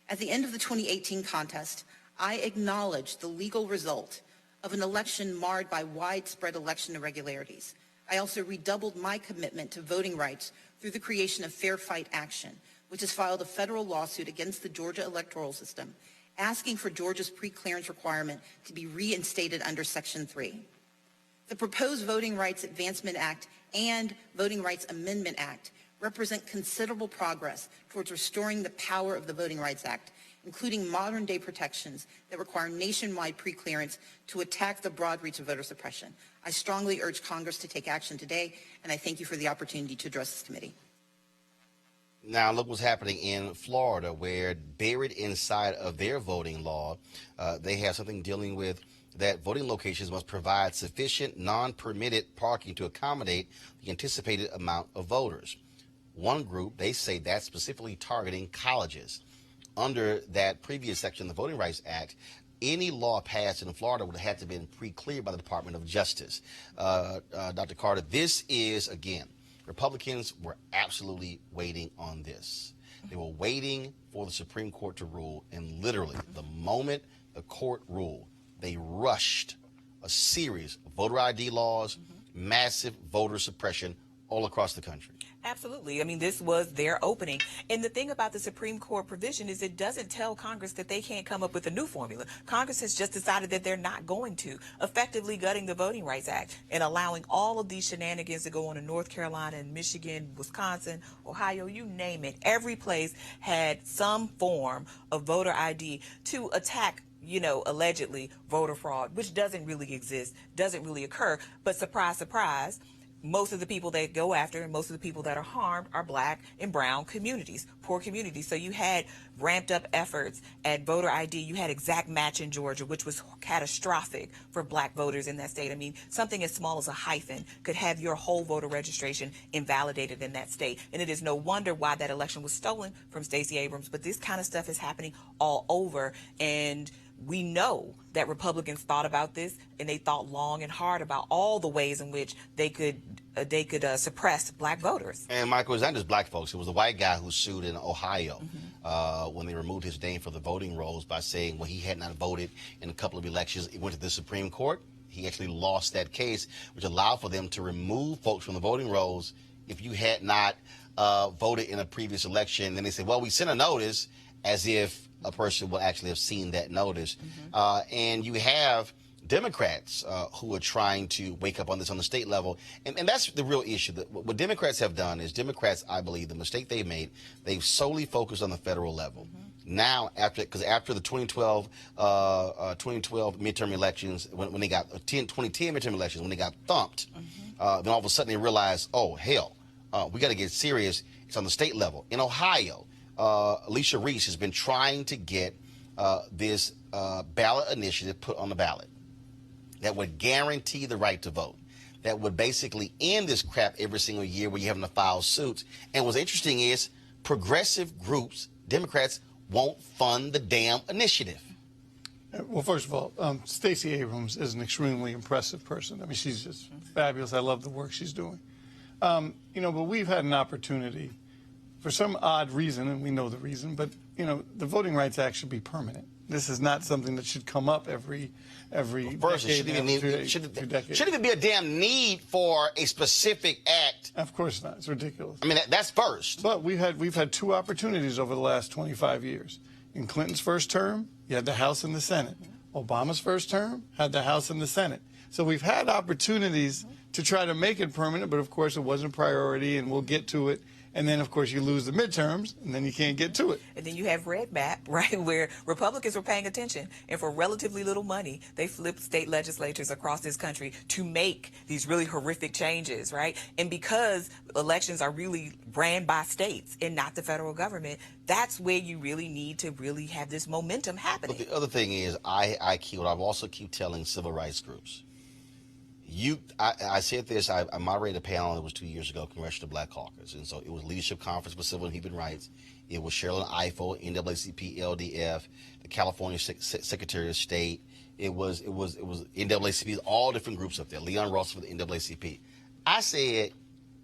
At the end of the 2018 contest, I acknowledge the legal result of an election marred by widespread election irregularities. I also redoubled my commitment to voting rights through the creation of Fair Fight Action, which has filed a federal lawsuit against the Georgia electoral system, asking for Georgia's pre-clearance requirement to be reinstated under Section 3. The proposed Voting Rights Advancement Act and Voting Rights Amendment Act represent considerable progress towards restoring the power of the Voting Rights Act, including modern-day protections that require nationwide pre-clearance to attack the broad reach of voter suppression. I strongly urge Congress to take action today, and I thank you for the opportunity to address this committee. Now, look what's happening in Florida, where buried inside of their voting law, they have something dealing with that voting locations must provide sufficient non-permitted parking to accommodate the anticipated amount of voters. One group, they say that's specifically targeting colleges. Under that previous section of the Voting Rights Act, any law passed in Florida would have had to have been pre-cleared by the Department of Justice. Dr. Carter, this is, again, Republicans were absolutely waiting on this. They were waiting for the Supreme Court to rule, and literally the moment the court ruled, they rushed a series of voter ID laws, massive voter suppression all across the country. Absolutely. I mean, this was their opening. And the thing about the Supreme Court provision is it doesn't tell Congress that they can't come up with a new formula. Congress has just decided that they're not going to, effectively gutting the Voting Rights Act and allowing all of these shenanigans to go on in North Carolina and Michigan, Wisconsin, Ohio, you name it. Every place had some form of voter ID to attack, you know, allegedly voter fraud, which doesn't really exist, doesn't really occur. But surprise, surprise, most of the people they go after and most of the people that are harmed are black and brown communities, poor communities. So you had ramped up efforts at voter ID. You had exact match in Georgia, which was catastrophic for black voters in that state. I mean, something as small as a hyphen could have your whole voter registration invalidated in that state. And it is no wonder why that election was stolen from Stacey Abrams. But this kind of stuff is happening all over. And we know that Republicans thought about this, and they thought long and hard about all the ways in which they could suppress black voters. And Michael, it's not just black folks. It was a white guy who sued in Ohio when they removed his name from the voting rolls by saying, well, he had not voted in a couple of elections. It went to the Supreme Court. He actually lost that case, which allowed for them to remove folks from the voting rolls if you had not voted in a previous election. Then they said, well, we sent a notice, as if a person will actually have seen that notice. And you have Democrats who are trying to wake up on this on the state level. And that's the real issue. What Democrats have done is Democrats, I believe, the mistake they've made, they've solely focused on the federal level. Now, after the 2012 midterm elections, when they got 2010 midterm elections, when they got thumped, then all of a sudden they realized, oh, hell, we got to get serious. It's on the state level. In Ohio, Alicia Reese has been trying to get this ballot initiative put on the ballot that would guarantee the right to vote, that would basically end this crap every single year where you're having to file suits. And what's interesting is progressive groups, Democrats, won't fund the damn initiative. Well, first of all, Stacey Abrams is an extremely impressive person. I mean, she's just fabulous. I love the work she's doing. But we've had an opportunity for some odd reason, and we know the reason, but, the Voting Rights Act should be permanent. This is not something that should come up every First, decade. Shouldn't even be a damn need for a specific act. Of course not. It's ridiculous. I mean, that's first. But we've had two opportunities over the last 25 years. In Clinton's first term, you had the House and the Senate. Obama's first term had the House and the Senate. So we've had opportunities to try to make it permanent, but of course it wasn't a priority, and we'll get to it. And then, of course, you lose the midterms, and then you can't get to it. And then you have Red Map, right, where Republicans were paying attention, and for relatively little money, they flipped state legislatures across this country to make these really horrific changes, right? And because elections are really ran by states and not the federal government, that's where you really need to really have this momentum happening. But the other thing is, I also keep telling civil rights groups, I said this, I moderated a panel, it was 2 years ago, Congressional Black Caucus, and so it was Leadership Conference for Civil and Human Rights. It was Sherilyn Ifill, NAACP, LDF, the California Secretary of State. It was NAACP, all different groups up there. Leon Russell for the NAACP. I said,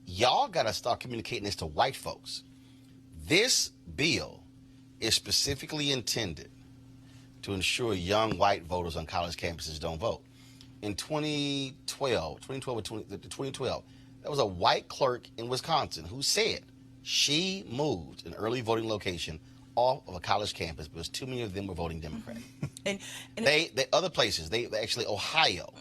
y'all got to start communicating this to white folks. This bill is specifically intended to ensure young white voters on college campuses don't vote. In 2012, there was a white clerk in Wisconsin who said she moved an early voting location off of a college campus because too many of them were voting Democrat. and they other places, they actually Ohio,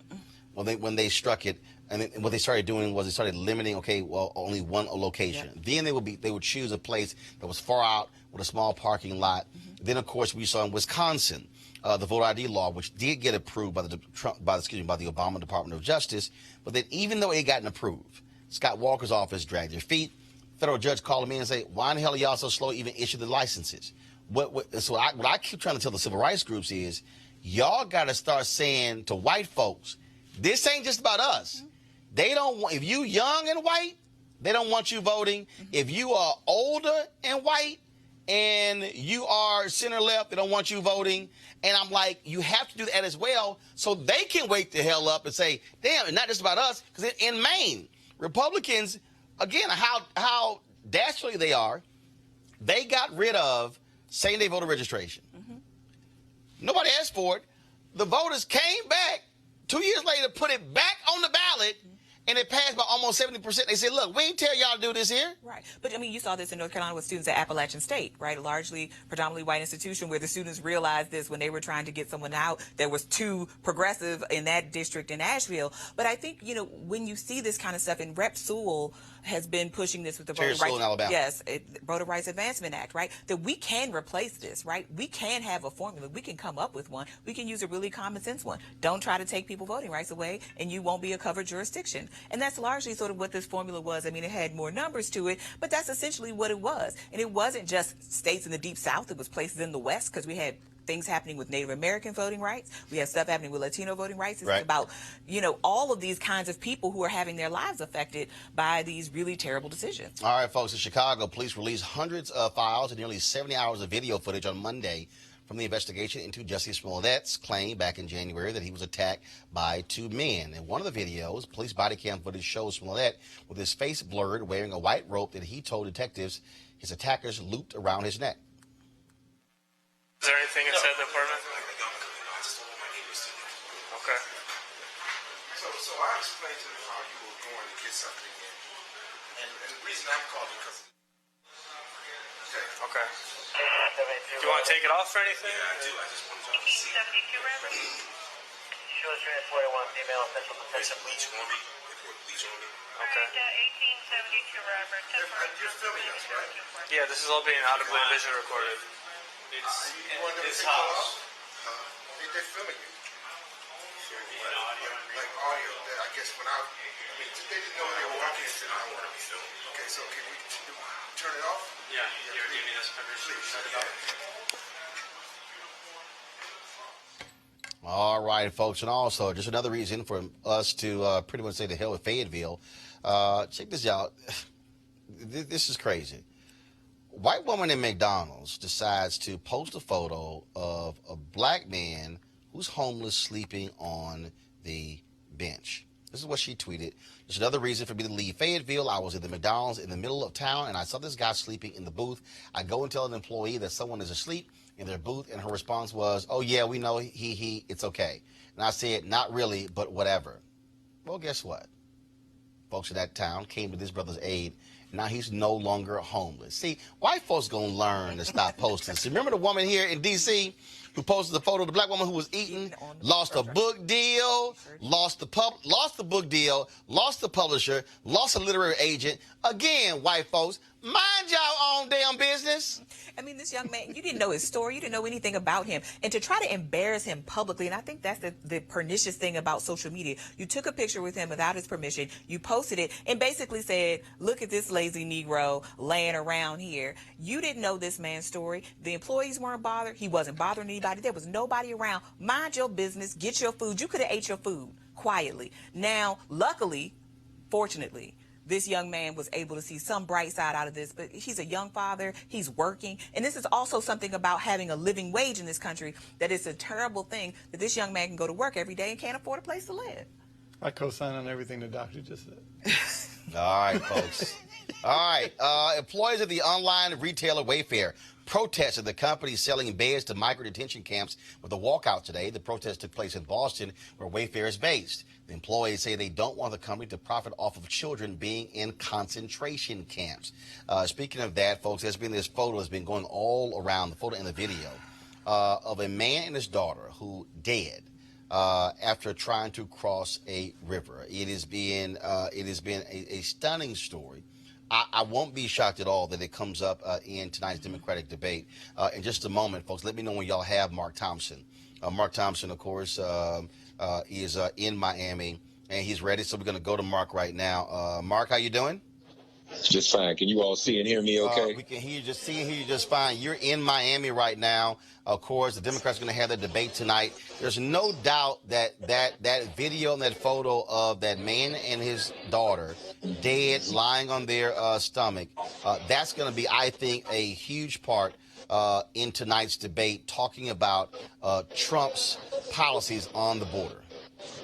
when they struck it, and then what they started doing was they started limiting. Okay, well, only one location. Yep. Then they would choose a place that was far out with a small parking lot. Then, of course, we saw in Wisconsin. The voter ID law, which did get approved by the Obama Department of Justice, but then even though it got approved, Scott Walker's office dragged their feet. Federal judge called him in and say, "Why in the hell are y'all so slow to even issue the licenses?" What I keep trying to tell the civil rights groups is, y'all got to start saying to white folks, this ain't just about us. They don't want, if you young and white, they don't want you voting. If you are older and white, and you are center left, they don't want you voting. And I'm like, you have to do that as well so they can wake the hell up and say, damn, it's not just about us. Because in Maine, Republicans, again, how dastardly they are, they got rid of same-day voter registration. Nobody asked for it. The voters came back 2 years later, put it back on the ballot, and it passed by almost 70%. They said, look, we ain't tell y'all to do this here. Right. But, I mean, you saw this in North Carolina with students at Appalachian State, right? A largely predominantly white institution where the students realized this when they were trying to get someone out that was too progressive in that district in Asheville. But I think, when you see this kind of stuff, and Rep. Sewell has been pushing this with the Voter Rights, Voter Rights Advancement Act, right? That we can replace this, right? We can have a formula. We can come up with one. We can use a really common sense one. Don't try to take people voting rights away, and you won't be a covered jurisdiction. And that's largely sort of what this formula was. I mean, it had more numbers to it, but that's essentially what it was. And it wasn't just states in the Deep South. It was places in the West, because we had things happening with Native American voting rights. We have stuff happening with Latino voting rights. It's about, all of these kinds of people who are having their lives affected by these really terrible decisions. All right, folks, in Chicago, police released hundreds of files and nearly 70 hours of video footage on Monday from the investigation into Jussie Smollett's claim back in January that he was attacked by two men. In one of the videos, police body cam footage shows Smollett with his face blurred, wearing a white rope that he told detectives his attackers looped around his neck. Is there anything inside the apartment? Okay. So I explained to them how you were going to get something in. And the reason I'm calling because... Okay. Do you want to take it off or anything? Yeah, I do. I just wanted y'all to see. 72 Robert? Shows transport, I want female official detention. Bleach on me. They put bleach on me. Okay. 1872 Robert. You're filming us, right? Yeah, this is all being audibly and visually recorded. It's in his house. They're filming you. Like audio. I guess when they didn't know they were walking into the house. Okay, so can we turn it off? Yeah, you're giving us permission to shut it off. All right, folks, and also just another reason for us to pretty much say the hell with Fayetteville. Check this out. This is crazy. White woman in McDonald's decides to post a photo of a black man who's homeless sleeping on the bench. This is what she tweeted. There's another reason for me to leave Fayetteville. I was at the McDonald's in the middle of town, and I saw this guy sleeping in the booth. I go and tell an employee that someone is asleep in their booth, and her response was, "Oh, yeah, we know, it's okay." And I said, "Not really, but whatever." Well, guess what? Folks in that town came to this brother's aid. Now he's no longer homeless. See, white folks gonna learn to stop posting. See, remember the woman here in D.C. who posted the photo of the black woman who was eating, lost a book deal, lost the book deal, lost the publisher, lost a literary agent. Again, white folks, mind y'all own damn business. I mean, this young man, you didn't know his story. You didn't know anything about him. And to try to embarrass him publicly, and I think that's the pernicious thing about social media. You took a picture with him without his permission. You posted it and basically said, "Look at this lazy Negro laying around here." You didn't know this man's story. The employees weren't bothered. He wasn't bothering anybody. There was nobody around. Mind your business. Get your food. You could have ate your food quietly. Now, luckily, fortunately, this young man was able to see some bright side out of this, but he's a young father, he's working, and this is also something about having a living wage in this country, that it's a terrible thing that this young man can go to work every day and can't afford a place to live. I co-sign on everything the doctor just said. All right, folks. All right, employees of the online retailer Wayfair protested the company selling beds to migrant detention camps with a walkout today. The protest took place in Boston, where Wayfair is based. The employees say they don't want the company to profit off of children being in concentration camps. Speaking of that, folks, there's been this photo that's been going all around, the photo and the video, of a man and his daughter who dead after trying to cross a river. It has been a stunning story. I won't be shocked at all that it comes up in tonight's Democratic debate. In just a moment, folks, let me know when y'all have Mark Thompson. Mark Thompson, of course, is in Miami, and he's ready. So we're going to go to Mark right now. Mark, how you doing? Just fine. Can you all see and hear me okay? We can hear you just fine. You're in Miami right now. Of course, the Democrats are going to have their debate tonight. There's no doubt that video and that photo of that man and his daughter dead, lying on their stomach, that's going to be, I think, a huge part in tonight's debate, talking about Trump's policies on the border.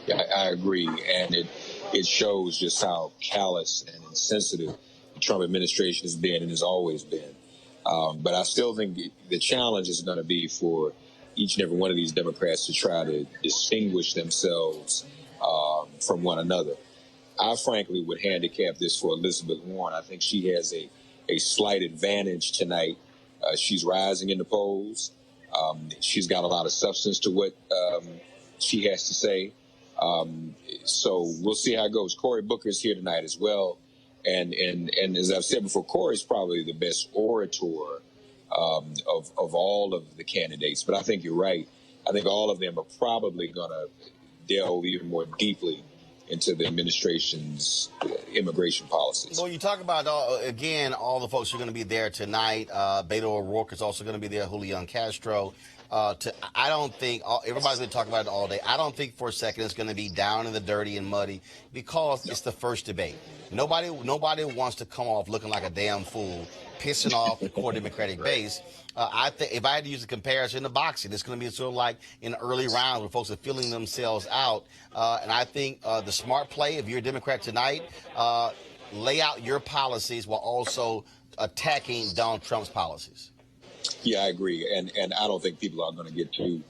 Yeah, I agree. And it shows just how callous and insensitive the Trump administration has been and has always been. But I still think the challenge is going to be for each and every one of these Democrats to try to distinguish themselves from one another. I frankly would handicap this for Elizabeth Warren. I think she has a slight advantage tonight. She's rising in the polls. She's got a lot of substance to what she has to say. So we'll see how it goes. Cory Booker's here tonight as well. And as I've said before, Cory's probably the best orator of all of the candidates. But I think you're right. I think all of them are probably going to delve even more deeply into the administration's immigration policies. Well, you talk about, again, all the folks who are going to be there tonight. Beto O'Rourke is also going to be there, Julian Castro. I don't think, everybody's going to talk about it all day. I don't think for a second it's going to be down in the dirty and muddy because it's the first debate. Nobody wants to come off looking like a damn fool, pissing off the core Democratic base. I think if I had to use a comparison to boxing, it's going to be sort of like in the early rounds where folks are feeling themselves out. And I think the smart play, if you're a Democrat tonight, lay out your policies while also attacking Donald Trump's policies. Yeah, I agree. And I don't think people are going to get too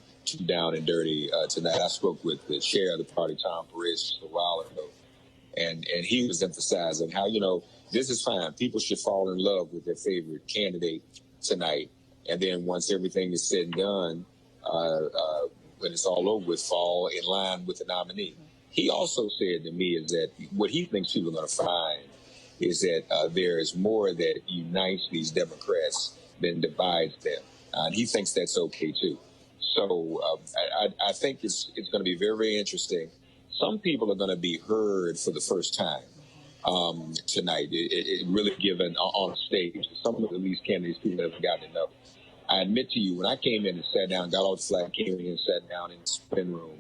down and dirty tonight. I spoke with the chair of the party, Tom Perez, just a while ago, and he was emphasizing how, this is fine. People should fall in love with their favorite candidate tonight. And then once everything is said and done, when it's all over with, fall in line with the nominee. He also said to me is that what he thinks people are going to find is that there is more that unites these Democrats than divides them. And he thinks that's okay, too. So I think it's going to be very, very interesting. Some people are going to be heard for the first time tonight. It really given on stage. Some of these candidates people haven't gotten enough. I admit to you, when I came in and sat down, got off the flag, came in and sat down in the spin room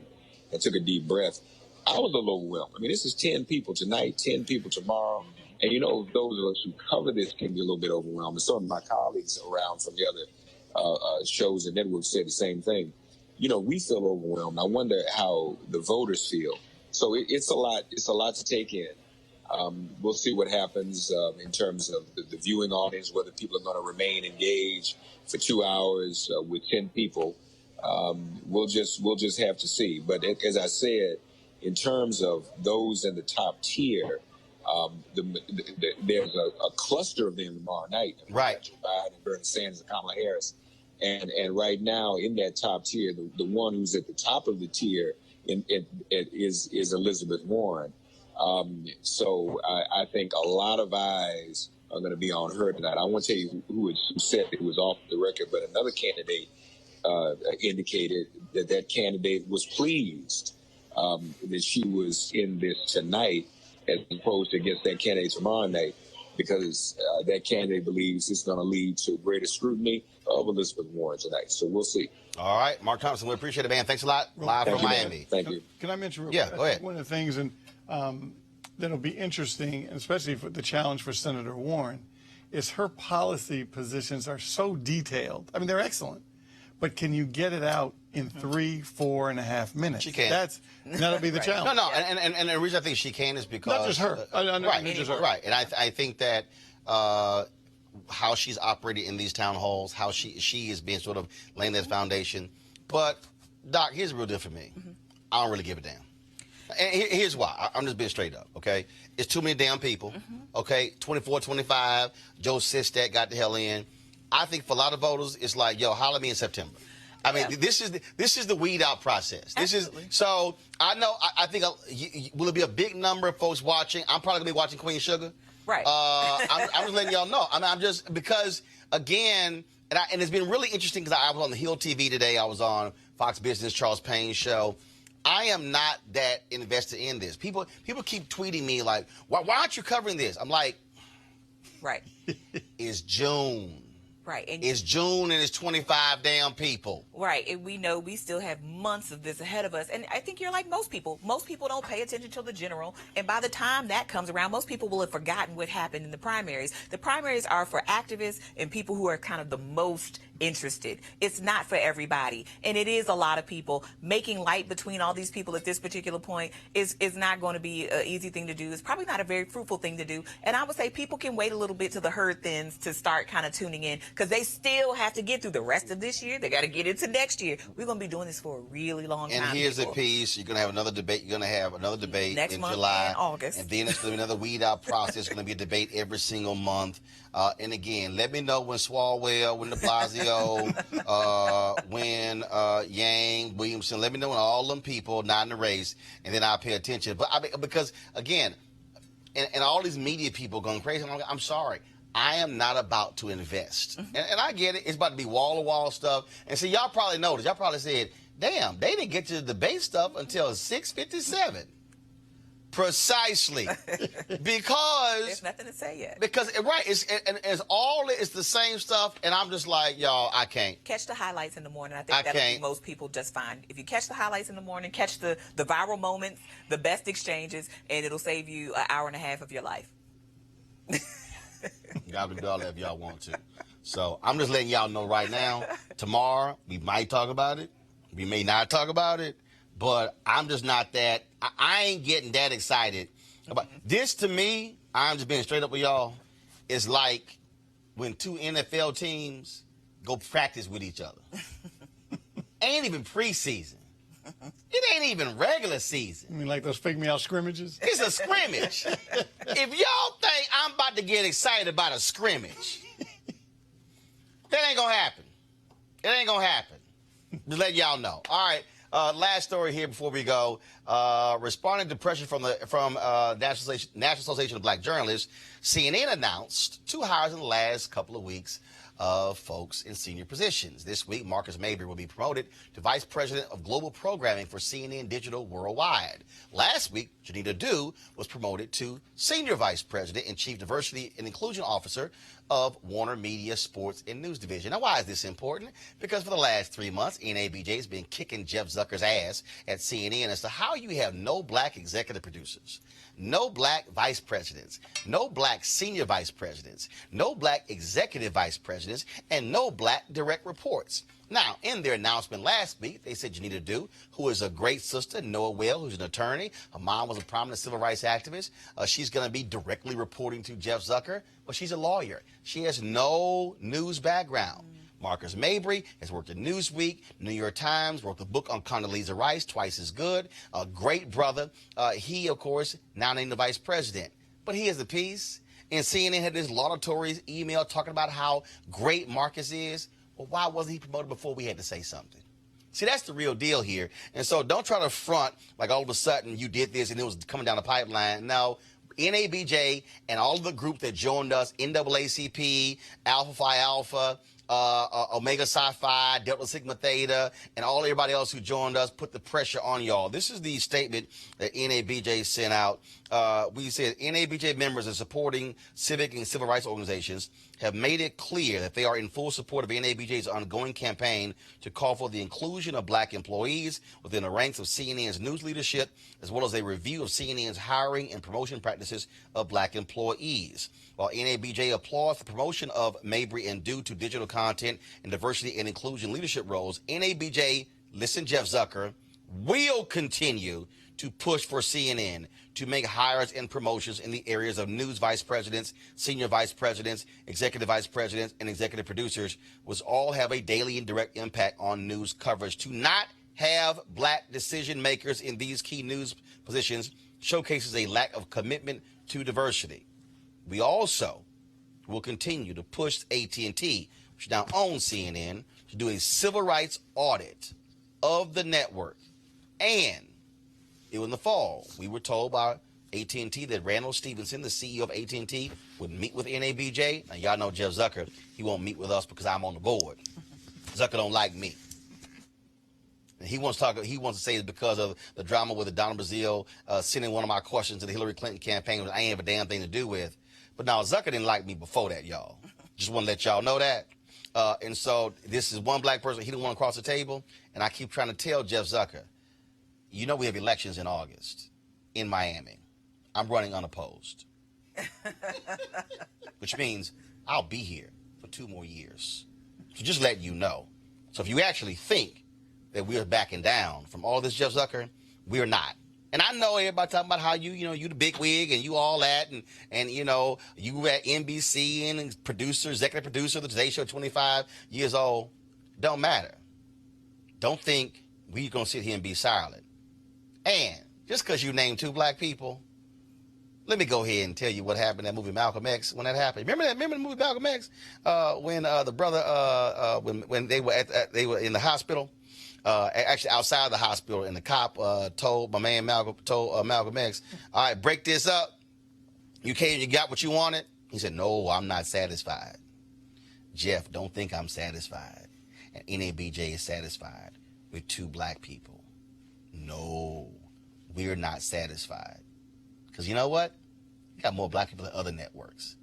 and took a deep breath, I was a little overwhelmed. I mean, this is 10 people tonight, 10 people tomorrow. And, those of us who cover this can be a little bit overwhelmed. And some of my colleagues around from the other shows and networks said the same thing. We feel overwhelmed. I wonder how the voters feel. So it's a lot. It's a lot to take in. We'll see what happens in terms of the viewing audience, whether people are going to remain engaged for 2 hours with 10 people. We'll just have to see. But as I said, in terms of those in the top tier, there's a cluster of them tomorrow night. Right. Joe Biden, Bernie Sanders, and Kamala Harris. And right now in that top tier, the one who's at the top of the tier is Elizabeth Warren. So I think a lot of eyes are going to be on her tonight. I won't tell you who said it was off the record, but another candidate indicated that candidate was pleased that she was in this tonight as opposed to against that candidate tomorrow night, because that candidate believes it's going to lead to greater scrutiny of Elizabeth Warren tonight. So we'll see. All right, Mark Thompson, we appreciate it, man. Thanks a lot. Live from Miami. Thank you. Can I mention real quick? Yeah, go ahead. One of the things that'll be interesting, especially for the challenge for Senator Warren, is her policy positions are so detailed. I mean, they're excellent. But can you get it out in 4.5 minutes? She can. That'll be the challenge. No, and the reason I think she can is because not just her. Right, and I think that how she's operated in these town halls, how she is being sort of laying that foundation. But Doc, here's the real deal for me. I don't really give a damn. And here's why. I'm just being straight up. Okay, it's too many damn people. Okay, 24, 25. Joe Sistak got the hell in. I think for a lot of voters, it's like, yo, holler at me in September. I mean, this is the weed out process. Absolutely. So I know. I think will it be a big number of folks watching? I'm probably gonna be watching Queen Sugar. Right. I'm just letting y'all know. I'm just because again, and it's been really interesting because I was on the Hill TV today. I was on Fox Business, Charles Payne's show. I am not that invested in this. People keep tweeting me like, why aren't you covering this? I'm like, right. It's June. Right. And it's June and it's 25 damn people. Right. And we know we still have months of this ahead of us. And I think you're like most people. Most people don't pay attention to the general. And by the time that comes around, most people will have forgotten what happened in the primaries. The primaries are for activists and people who are kind of the most interested. It's not for everybody. And it is a lot of people. Making light between all these people at this particular point is not going to be an easy thing to do. It's probably not a very fruitful thing to do. And I would say people can wait a little bit till the herd thins to start kind of tuning in, because they still have to get through the rest of this year. They got to get into next year. We're going to be doing this for a really long time. And here's the piece. You're going to have another debate. You're going to have another debate next in month July. and August. And then it's going to be another weed out process. It's going to be a debate every single month. And again, let me know when Swalwell, when de Blasio, when Yang, Williamson, let me know when all them people not in the race, and then I'll pay attention. But I mean, because again, and all these media people going crazy, I'm sorry. I am not about to invest. And I get it. It's about to be wall-to-wall stuff. And so y'all probably noticed. Y'all probably said, damn, they didn't get to the debate stuff until 6:57. Precisely. Because there's nothing to say yet. Because it's the same stuff, and I'm just like, y'all, I can't. Catch the highlights in the morning. I think that'll do most people just fine. If you catch the highlights in the morning, catch the viral moments, the best exchanges, and it'll save you an hour and a half of your life. Y'all can do all that if y'all want to. So I'm just letting y'all know right now, tomorrow we might talk about it. We may not talk about it, but I'm just not that. I ain't getting that excited about this. To me, I'm just being straight up with y'all. It's like when two NFL teams go practice with each other. Ain't even preseason. It ain't even regular season. You mean like those fake me out scrimmages? It's a scrimmage. If y'all think I'm about to get excited about a scrimmage, that ain't gonna happen. It ain't gonna happen. Just let y'all know. All right. Last story here before we go. Responding to pressure from National Association of Black Journalists, CNN announced 2 hires in the last couple of weeks of folks in senior positions. This week, Marcus Mabry will be promoted to Vice President of Global Programming for CNN Digital Worldwide. Last week, Janita Dew was promoted to Senior Vice President and Chief Diversity and Inclusion Officer of Warner Media Sports and News Division. Now, why is this important? Because for the last 3 months, NABJ has been kicking Jeff Zucker's ass at CNN as to how you have no black executive producers, no black vice presidents, no black senior vice presidents, no black executive vice presidents, and no black direct reports. Now, in their announcement last week, they said Janita Dew, who is a great sister, Noah Well, who's an attorney. Her mom was a prominent civil rights activist. She's going to be directly reporting to Jeff Zucker, but she's a lawyer. She has no news background. Marcus Mabry has worked at Newsweek, New York Times, wrote the book on Condoleezza Rice, Twice as Good, a great brother. He, of course, now named the vice president. But here's the piece. And CNN had this laudatory email talking about how great Marcus is. Well, why wasn't he promoted before we had to say something? See, that's the real deal here. And so don't try to front like all of a sudden you did this and it was coming down the pipeline. No, NABJ and all of the group that joined us, NAACP, Alpha Phi Alpha, Omega Psi Phi, Delta Sigma Theta, and everybody else who joined us put the pressure on y'all. This is the statement that NABJ sent out. We said NABJ members and supporting civic and civil rights organizations have made it clear that they are in full support of NABJ's ongoing campaign to call for the inclusion of black employees within the ranks of CNN's news leadership, as well as a review of CNN's hiring and promotion practices of black employees. While NABJ applauds the promotion of Mabry and Dew to digital content and diversity and inclusion leadership roles, NABJ, listen, Jeff Zucker, will continue to push for CNN to make hires and promotions in the areas of news vice presidents, senior vice presidents, executive vice presidents, and executive producers, which all have a daily and direct impact on news coverage. To not have black decision makers in these key news positions showcases a lack of commitment to diversity. We also will continue to push AT&T, which now owns CNN, to do a civil rights audit of the network. And it was in the fall. We were told by AT&T that Randall Stevenson, the CEO of AT&T, would meet with NABJ. Now, y'all know Jeff Zucker. He won't meet with us because I'm on the board. Zucker don't like me. And he wants to say it's because of the drama with the Donna Brazile sending one of my questions to the Hillary Clinton campaign, which I ain't have a damn thing to do with. But now, Zucker didn't like me before that, y'all. Just want to let y'all know that. And so this is one black person. He didn't want to cross the table. And I keep trying to tell Jeff Zucker, you know we have elections in August in Miami. I'm running unopposed. Which means I'll be here for 2 more years. So just letting you know. So if you actually think that we're backing down from all this, Jeff Zucker, we're not. And I know everybody talking about how you the big wig and you all that and you know, you were at NBC and executive producer of the Today Show, 25 years old. Don't matter. Don't think we're going to sit here and be silent. And just because you named 2 black people, let me go ahead and tell you what happened in that movie Malcolm X when that happened. Remember the movie Malcolm X when the brother when they were in the hospital, actually outside the hospital, and the cop told my man Malcolm X, all right, break this up. You came, you got what you wanted. He said, no, I'm not satisfied. Jeff, don't think I'm satisfied. And NABJ is satisfied with 2 black people. No, we're not satisfied. Because you know what? You got more black people than other networks.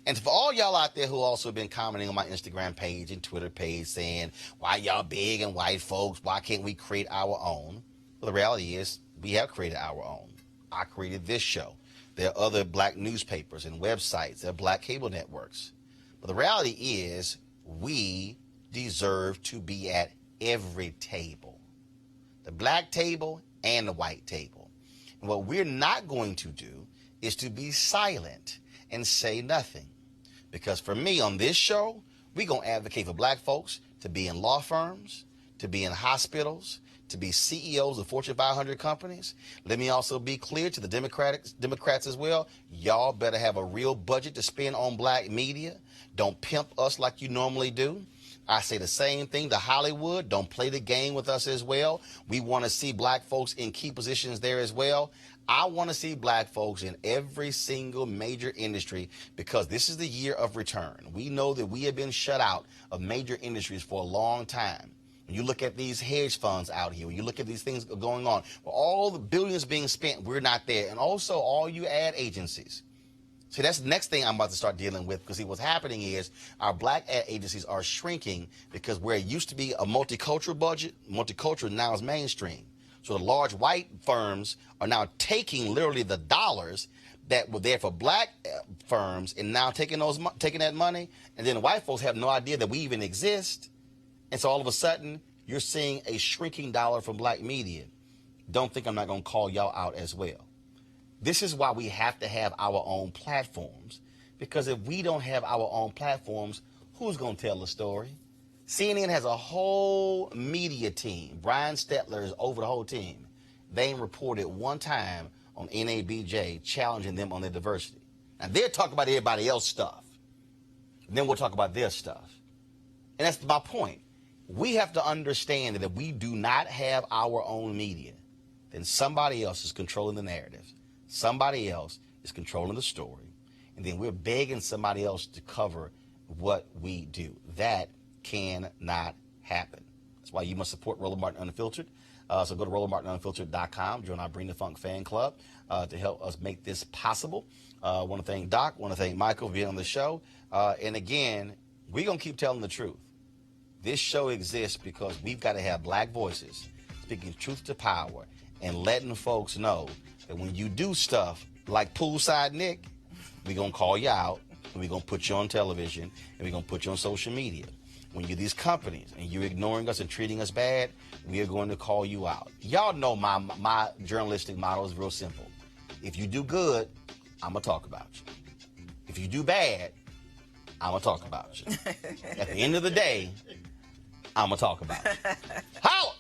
And for all y'all out there who also been commenting on my Instagram page and Twitter page saying, why y'all big and white folks? Why can't we create our own? Well, the reality is we have created our own. I created this show. There are other black newspapers and websites. There are black cable networks. But the reality is we deserve to be at every table. The black table and the white table. And what we're not going to do is to be silent and say nothing. Because for me on this show, we're going to advocate for black folks to be in law firms, to be in hospitals, to be CEOs of Fortune 500 companies. Let me also be clear to the Democrats as well. Y'all better have a real budget to spend on black media. Don't pimp us like you normally do. I say the same thing to Hollywood. Don't play the game with us as well. We want to see black folks in key positions there as well. I want to see black folks in every single major industry because this is the year of return. We know that we have been shut out of major industries for a long time. When you look at these hedge funds out here, when you look at these things going on, all the billions being spent, we're not there. And also all you ad agencies. See, that's the next thing I'm about to start dealing with because see, what's happening is our black ad agencies are shrinking because where it used to be a multicultural budget, multicultural now is mainstream. So the large white firms are now taking literally the dollars that were there for black firms and now taking that money. And then the white folks have no idea that we even exist. And so all of a sudden, you're seeing a shrinking dollar from black media. Don't think I'm not going to call y'all out as well. This is why we have to have our own platforms. Because if we don't have our own platforms, who's going to tell the story? CNN has a whole media team. Brian Stetler is over the whole team. They ain't reported one time on NABJ challenging them on their diversity. Now, they'll talk about everybody else's stuff. And then we'll talk about their stuff. And that's my point. We have to understand that if we do not have our own media, then somebody else is controlling the narrative. Somebody else is controlling the story. And then we're begging somebody else to cover what we do. That cannot happen. That's why you must support Roland Martin Unfiltered. So go to RolandMartinUnfiltered.com. Join our Bring the Funk fan club to help us make this possible. I want to thank Doc. I want to thank Michael for being on the show. And again, we're going to keep telling the truth. This show exists because we've got to have black voices speaking truth to power and letting folks know that when you do stuff like Poolside Nick, we're going to call you out and we're going to put you on television and we're going to put you on social media. When you're these companies and you're ignoring us and treating us bad, we are going to call you out. Y'all know my journalistic model is real simple. If you do good, I'm going to talk about you. If you do bad, I'm going to talk about you. At the end of the day, I'm going to talk about you. Holla!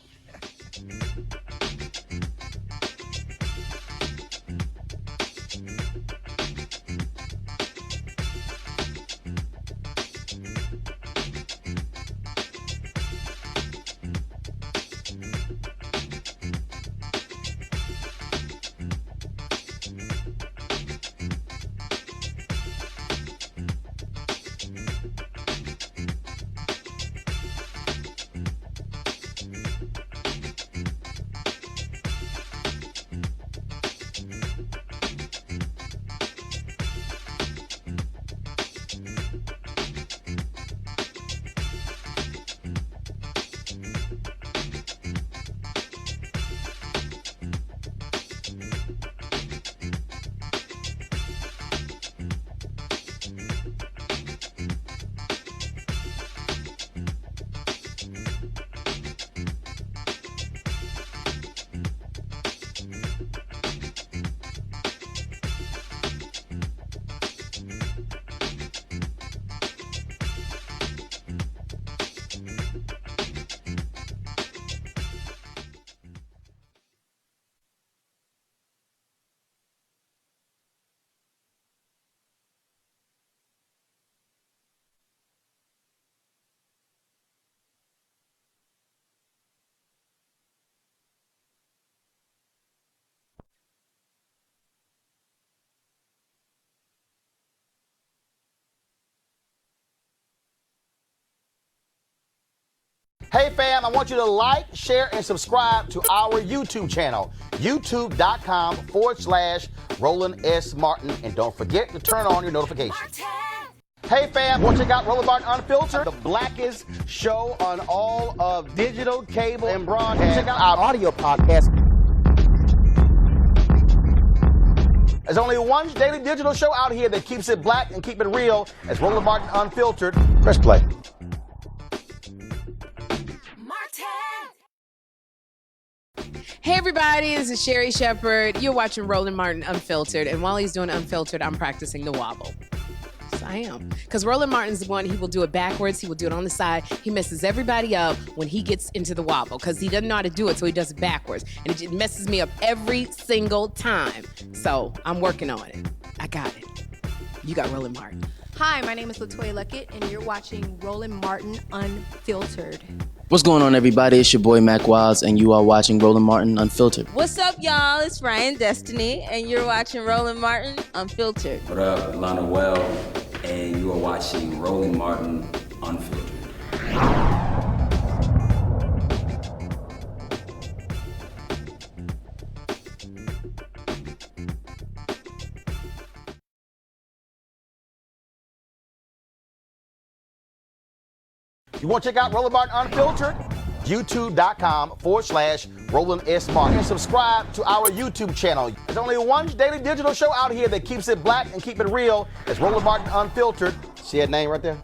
Hey fam, I want you to like, share, and subscribe to our YouTube channel, youtube.com/Roland S. Martin. And don't forget to turn on your notifications. Hey fam, want to check out Roland Martin Unfiltered, the blackest show on all of digital, cable, and broadcast. Check out our audio podcast. There's only one daily digital show out here that keeps it black and keep it real. It's Roland Martin Unfiltered. Press play. Hey everybody, this is Sherry Shepherd. You're watching Roland Martin Unfiltered, and while he's doing Unfiltered, I'm practicing the wobble. Yes, I am. Because Roland Martin's the one, he will do it backwards, he will do it on the side. He messes everybody up when he gets into the wobble, because he doesn't know how to do it, so he does it backwards. And it just messes me up every single time. So I'm working on it. I got it. You got Roland Martin. Hi, my name is LaToya Luckett, and you're watching Roland Martin Unfiltered. What's going on, everybody? It's your boy Mac Wiles, and you are watching Roland Martin Unfiltered. What's up, y'all? It's Ryan Destiny, and you're watching Roland Martin Unfiltered. What up, Lana Well, and you are watching Roland Martin Unfiltered. You want to check out Roland Martin Unfiltered? youtube.com/Roland S. Martin. And subscribe to our YouTube channel. There's only one daily digital show out here that keeps it black and keep it real. It's Roland Martin Unfiltered. See that name right there?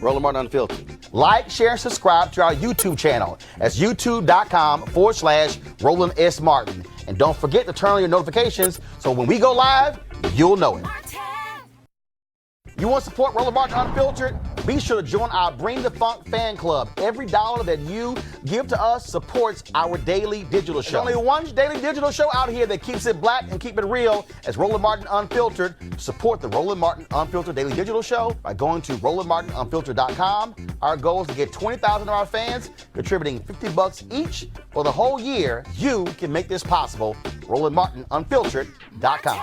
Roland Martin Unfiltered. Like, share, and subscribe to our YouTube channel. That's youtube.com/Roland S. Martin. And don't forget to turn on your notifications so when we go live, you'll know it. You want to support Roland Martin Unfiltered? Be sure to join our Bring the Funk fan club. Every dollar that you give to us supports our daily digital show. There's only one daily digital show out here that keeps it black and keep it real. It's Roland Martin Unfiltered. Support the Roland Martin Unfiltered daily digital show by going to RolandMartinUnfiltered.com. Our goal is to get 20,000 of our fans contributing $50 each for the whole year. You can make this possible. RolandMartinUnfiltered.com.